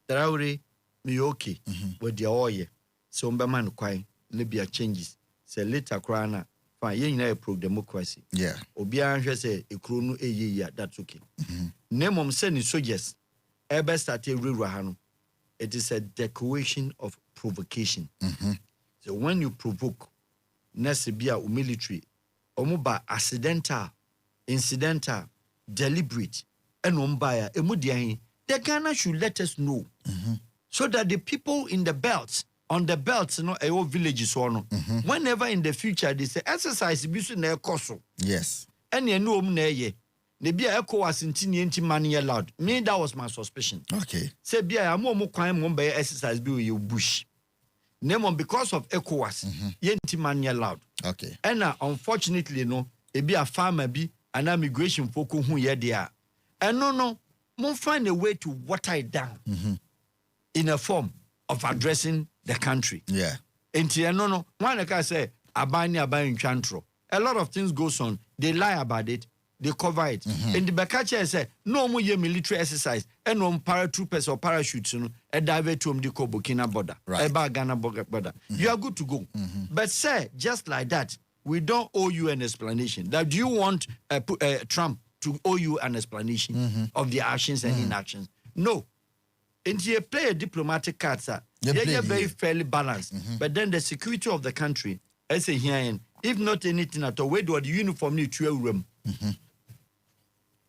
Traore, me okay with the oil. So man kwai Libya changes. Say later krana fine ye na pro democracy. Yeah. Obia hwe say ekro no eye that's okay. Nemom say ni soldiers ebe start rewura ha no. It is a declaration of provocation. So when you provoke Nesibia or military omuba accidental incidental, deliberate, and umbaya, emudiahi, the Ghana should let us know so that the people in the belts, on the belts, villages or no, whenever in the future they say exercise bisu na ekoso. Yes. And you know na ye. Nebia eko was inti money allowed. Me that was my suspicion. Okay. Say bia amo mo kwan mo be exercise bi you bush. Name because of ECOWAS, yenti money allowed. Okay. And unfortunately no, e be a farmer bi and immigration folk who ye there. And no, we'll find a way to water it down in a form of addressing the country. Yeah. And no, one can say, abani chantro. A lot of things goes on. They lie about it. They cover it. And the Bakacha say, no more military exercise. And no paratroopers or parachutes, a dive to the Burkina border. Right. A Ghana border. You are good to go. But say, just like that, we don't owe you an explanation. That do you want Trump to owe you an explanation of the actions and inactions? No. And you play a diplomatic card, sir. They're very fairly balanced. But then the security of the country, I say here, if not anything at all, where do the uniform need to room?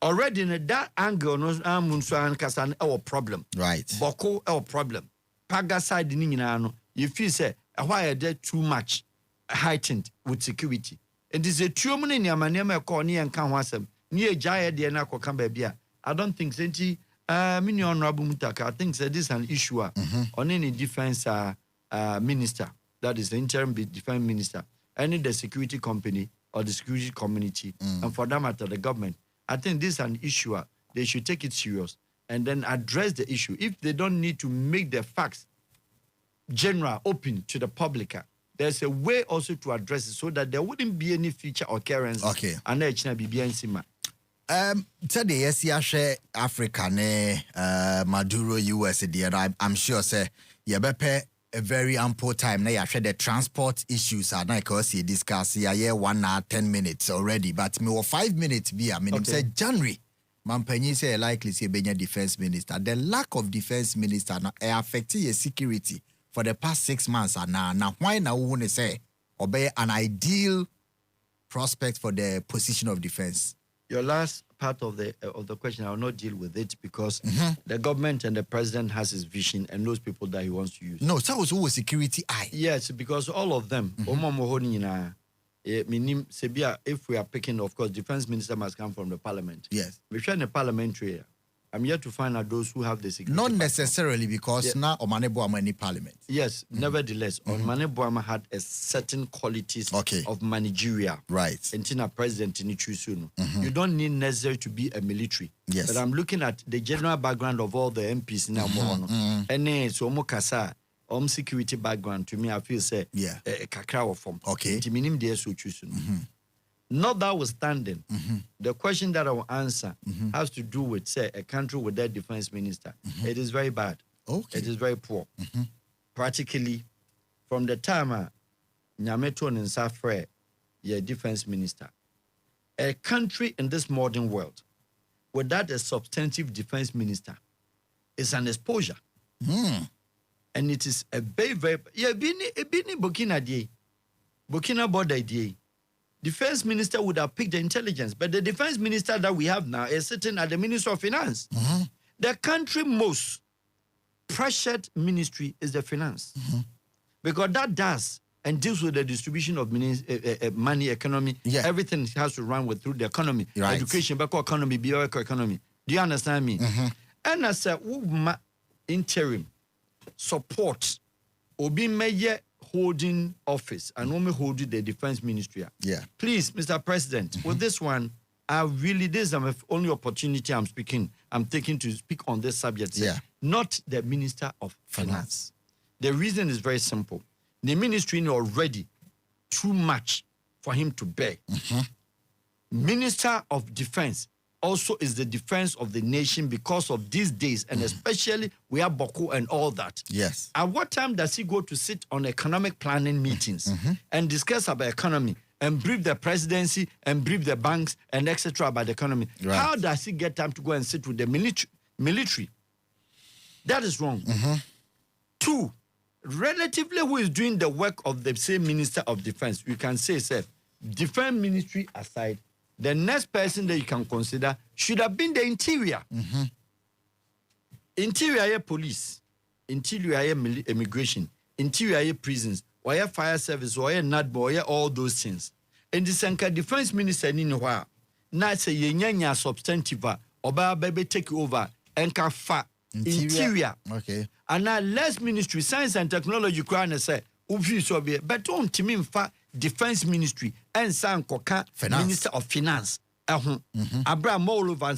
Already in that angle, no, our problem. Right. Boko, our problem. Paga side, you feel say, why are there too much? Heightened with security. It is a true money near my name, and can was near Jaya Diana Kokambia. I don't think Senti Minion Rabumutaka. I think that this is an issue on any defense minister, that is the interim defense minister, any the security company or the security community, and for that matter, the government. I think this is an issue. They should take it serious and then address the issue. If they don't need to make the facts general, open to the public, there's a way also to address it so that there wouldn't be any future occurrence. Okay. And then BBNC. Today, yes, you share Africa, Maduro, US, I'm sure, say, you better a very ample time. Now, you share the transport issues. And I can see discuss here 1 hour, 10 minutes already. But me 5 minutes be. I mean, okay. Say January. Mampenyi say likely say Benya defense minister. The lack of defense minister now affecting your security for the past 6 months. And now why now want to say obey an ideal prospect for the position of defense? Your last part of the question, I will not deal with it because the government and the president has his vision and those people that he wants to use. No, that was always security eye. Yes, because all of them, Minim Sebia, if we are picking, of course, defense minister must come from the parliament. Yes. We share in the parliamentary. I'm yet to find out those who have the security. Not necessarily because now Omane Boama in parliament. Yes, nevertheless, Omane Boama had a certain qualities of managerial. Right. And president in Chusuno. You don't need necessarily to be a military. Yes. But I'm looking at the general background of all the MPs now. And then so Mokasa, security background to me, I feel say kakra form. Okay. Minim de so Chusuno. Notwithstanding, the question that I will answer has to do with, say, a country with their defense minister. It is very bad. Okay. It is very poor. Practically, from the time Nyameto and Safre, your defense minister, a country in this modern world without a substantive defense minister is an exposure. And it is a very, very... Yeah, Burkina border day. Defense minister would have picked the intelligence, but the defense minister that we have now is sitting at the Ministry of Finance. The country most pressured ministry is the finance, because that does and deals with the distribution of money, economy. Everything has to run through the economy, education, economy, bioeconomy. Do you understand me? And as a interim support, obi meye holding office and only holding the defense ministry. Please, Mr. President, with this one, this is the only opportunity I'm taking to speak on this subject. Not the Minister of Finance. The reason is very simple. The ministry is already too much for him to bear. Minister of Defense also is the defense of the nation because of these days, and especially we have Boko and all that. Yes. At what time does he go to sit on economic planning meetings and discuss about economy and brief the presidency and brief the banks and etc. about the economy? How does he get time to go and sit with the military? That is wrong. Two, relatively who is doing the work of the same Minister of Defense, you can say, defense ministry aside, the next person that you can consider should have been the interior. Interior police, interior immigration, interior prisons, or fire service, or NADBO, all those things. And the Sanka defense minister Ninoha, not say yenya substantive, or baby take over and kafa interior. Okay. And now less ministry, science and technology, crown say, but don't to mean defense ministry and San Koka Minister of Finance. Abraham moreover,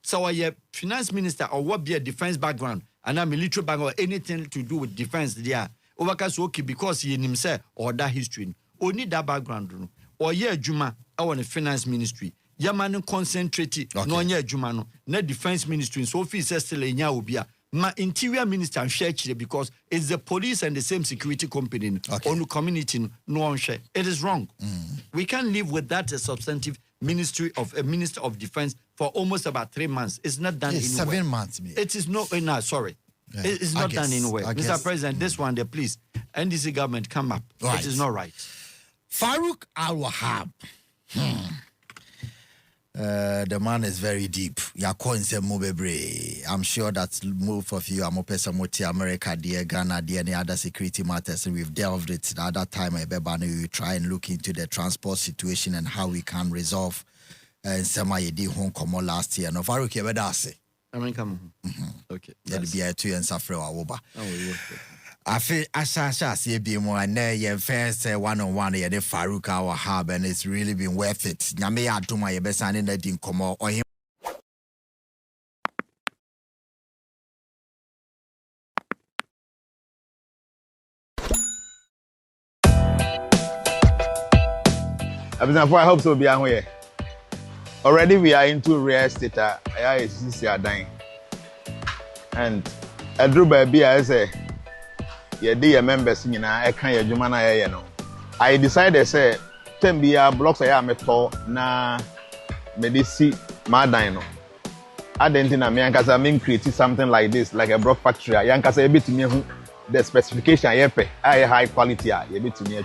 so a finance minister or what be a defense background and a military background or anything to do with defense there. Okay, because he himself or that history. Only that background or Juma or the finance ministry. Yamanu concentrate no Jumano, no defense ministry, so office still in Yaubia. My interior minister share because it's the police and the same security company on the community no one share. It is wrong. We can't live with that a substantive ministry of a minister of defense for almost about 3 months. It's not done anywhere. 7 months, maybe. It is not. No, sorry. It's not done anywhere. Mr. President, this one, please, NDC government come up. It is not right. Farouk Al-Wahab. The man is very deep. I'm sure that most of you are more America, dear Ghana, dear any other security matters, and we've delved it. At that time, we try and look into the transport situation and how we can resolve. And some did home come last year. No, Farouk, you better say. Okay. That'll be a 2 and suffer our Woba. I feel I be more and your first one-on-one here, the Farouk Al-Wahab, and it's really been worth it. Nyame to my best and that didn't come or him. I hope so. Be here. Already we are into real estate. I is dying, and I drew baby. I say. Your members in I can't your man. I decided say 10 blocks I am na medici madino. I didn't know me because I create something like this, like a block factory. I can say a bit to me the specification I pay high quality a bit to me.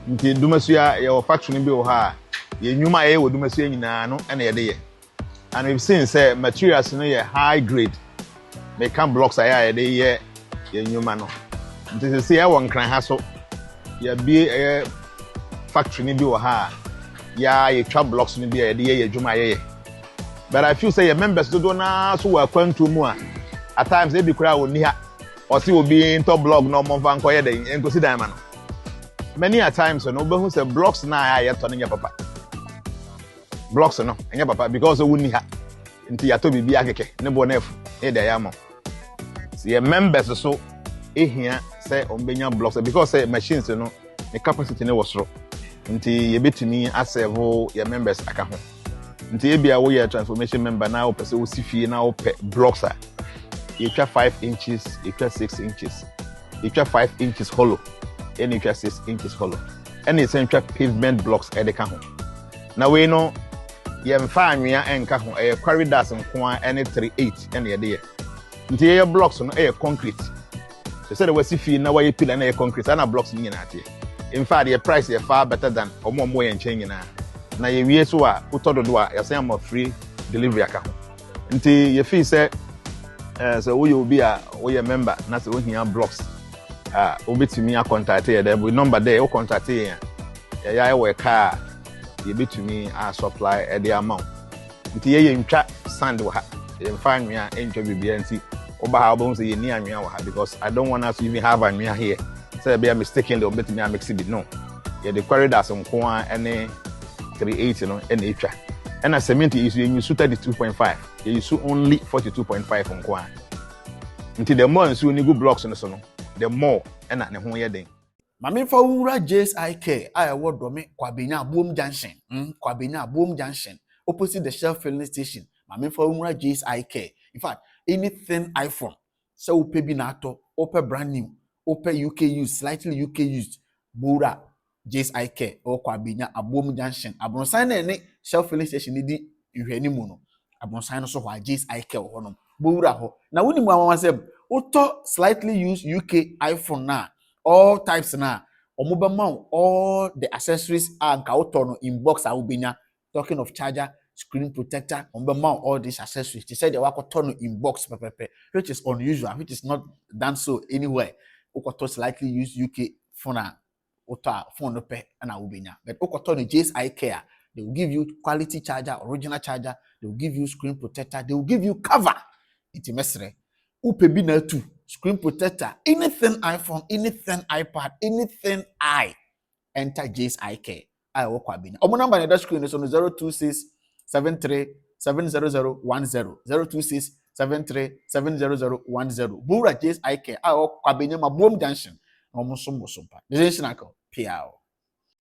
Nti dumasia your factory be ha ye nyuma ye wo dumasia nyina no na ye de. And we've seen say materials no ye high grade. Make can blocks I de ye nyuma no. Nti say I won kran ha so ye be factory ni bi wɔ ha ya yɛtwa blocks ni bi a yɛde yɛ adwuma yɛyɛ but I feel say your members dodo na so wɔ akwantu mu a at times they be kura wɔ ni ha ɔsi obi into blog na ɔmo fa nkɔyɛ dɛ nkosi dan ma no many a times no obehu say blocks na ya yɛtɔ no nyɛ papa blocks no nyɛ papa because owu ni ha nti yɛatɔ bibi akeke ne bɔ na efu e da ya mo so your members so ehia say ombenya blocks because say machines no the capacity ne was soro nti yebetumi aserve your members aka ho nti ebia wo ye transformation member na wo pese wo sifie na wo pe blocks a you try 5 inches you try 6 inches you try 5 inches hollow and you try 6 inches hollow and it's try pavement blocks e de ka ho na we no ye mfa anwea enka ho e corridors nko a ene 38 ene ye de ye nti ye blocks no e concrete so say the wasifie na wa ye pillar na ye concrete na blocks ni nyina ate in fact your price is far better than omo mo yen chen nyina na ye wie so a utododo a yase am free delivery aka ho nti ye feel say so we obi a we a member na say we hia blocks obetumi a contact ye there number there o contact ye ya we car ye betumi a supply e the amount nti ye ntwa sand wo ha ye mfa anwea ntwa bibia nti oba ha obon say ye ni anwea wo ha because I don't want us to even have anwea here say be a mistaken the obetumi a mix it no ye the corridors nko a ene 380 no ene etwa and cement is you use 32.5 you use only 42.5 nko a nti the more nso ni go blocks no so no the more ena ne ho ye den Mame Farouk J0cking I award do me Kwabenya Boom Junction Kwabenya Boom Junction opposite the Shell filling station Mame Farouk J0cking in fact anything iPhone so upe bi na ato upe brand new upe UK used slightly UK used bura J0cking or Kwabenya Boom Junction abronsan na ne Shell filling station ni di ihwani mu no abronsan no so ho J0cking ho no bura ho na woni mu amama uto slightly used UK iPhone na all types na omobema all the accessories and kautono in box awubenya talking of charger screen protector omobema all these accessories they said they were tono in box pepepe which is unusual which is not done so anywhere ukoto slightly used UK phone phone no pe na awubenya but ukoto no J0cking they will give you quality charger original charger they will give you screen protector they will give you cover itimesre upebi na tu screen protector anything iPhone anything iPad anything enter J0cking I work Kwabenya omo number na that screen is on 026 73 70010 026 73 70010 bura J0cking I work Kwabenya ma boom junction omo so pa destination piao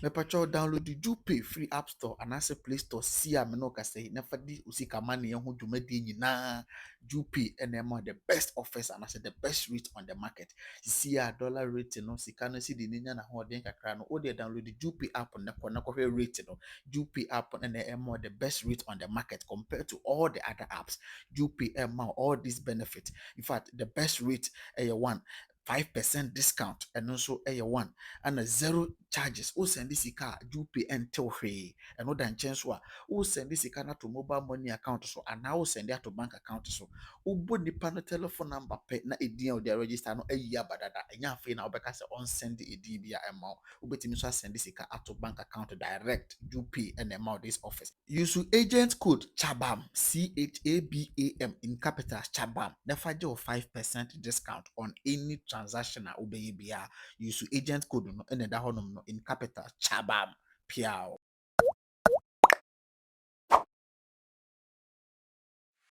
me pacho download the Jupe free app store and as a play store see am no ka say never di usika money ho dwumadi nyina Jupe and them the best offers and as the best rate on the market see a dollar rate no sika no see the nya na ho den kakra no o dey download the Jupe app na ko rate no Jupe app and them the best rate on the market compared to all the other apps Jupe all these benefits in fact the best rate one 5% discount and also one and a zero charges. O send this car Jupe until free and no than chance o send this car to mobile money account so and now send that to bank account so o body panel telephone number pay na edi or the register no a year badada and ya fe na obeka say on send the DBA amount o betimi so send this car to bank account direct Jupe and amount this office use agent code chabam CHABAM in capitals chabam never do 5% discount on any transaction obey use agent code no and that no in capital chabam piao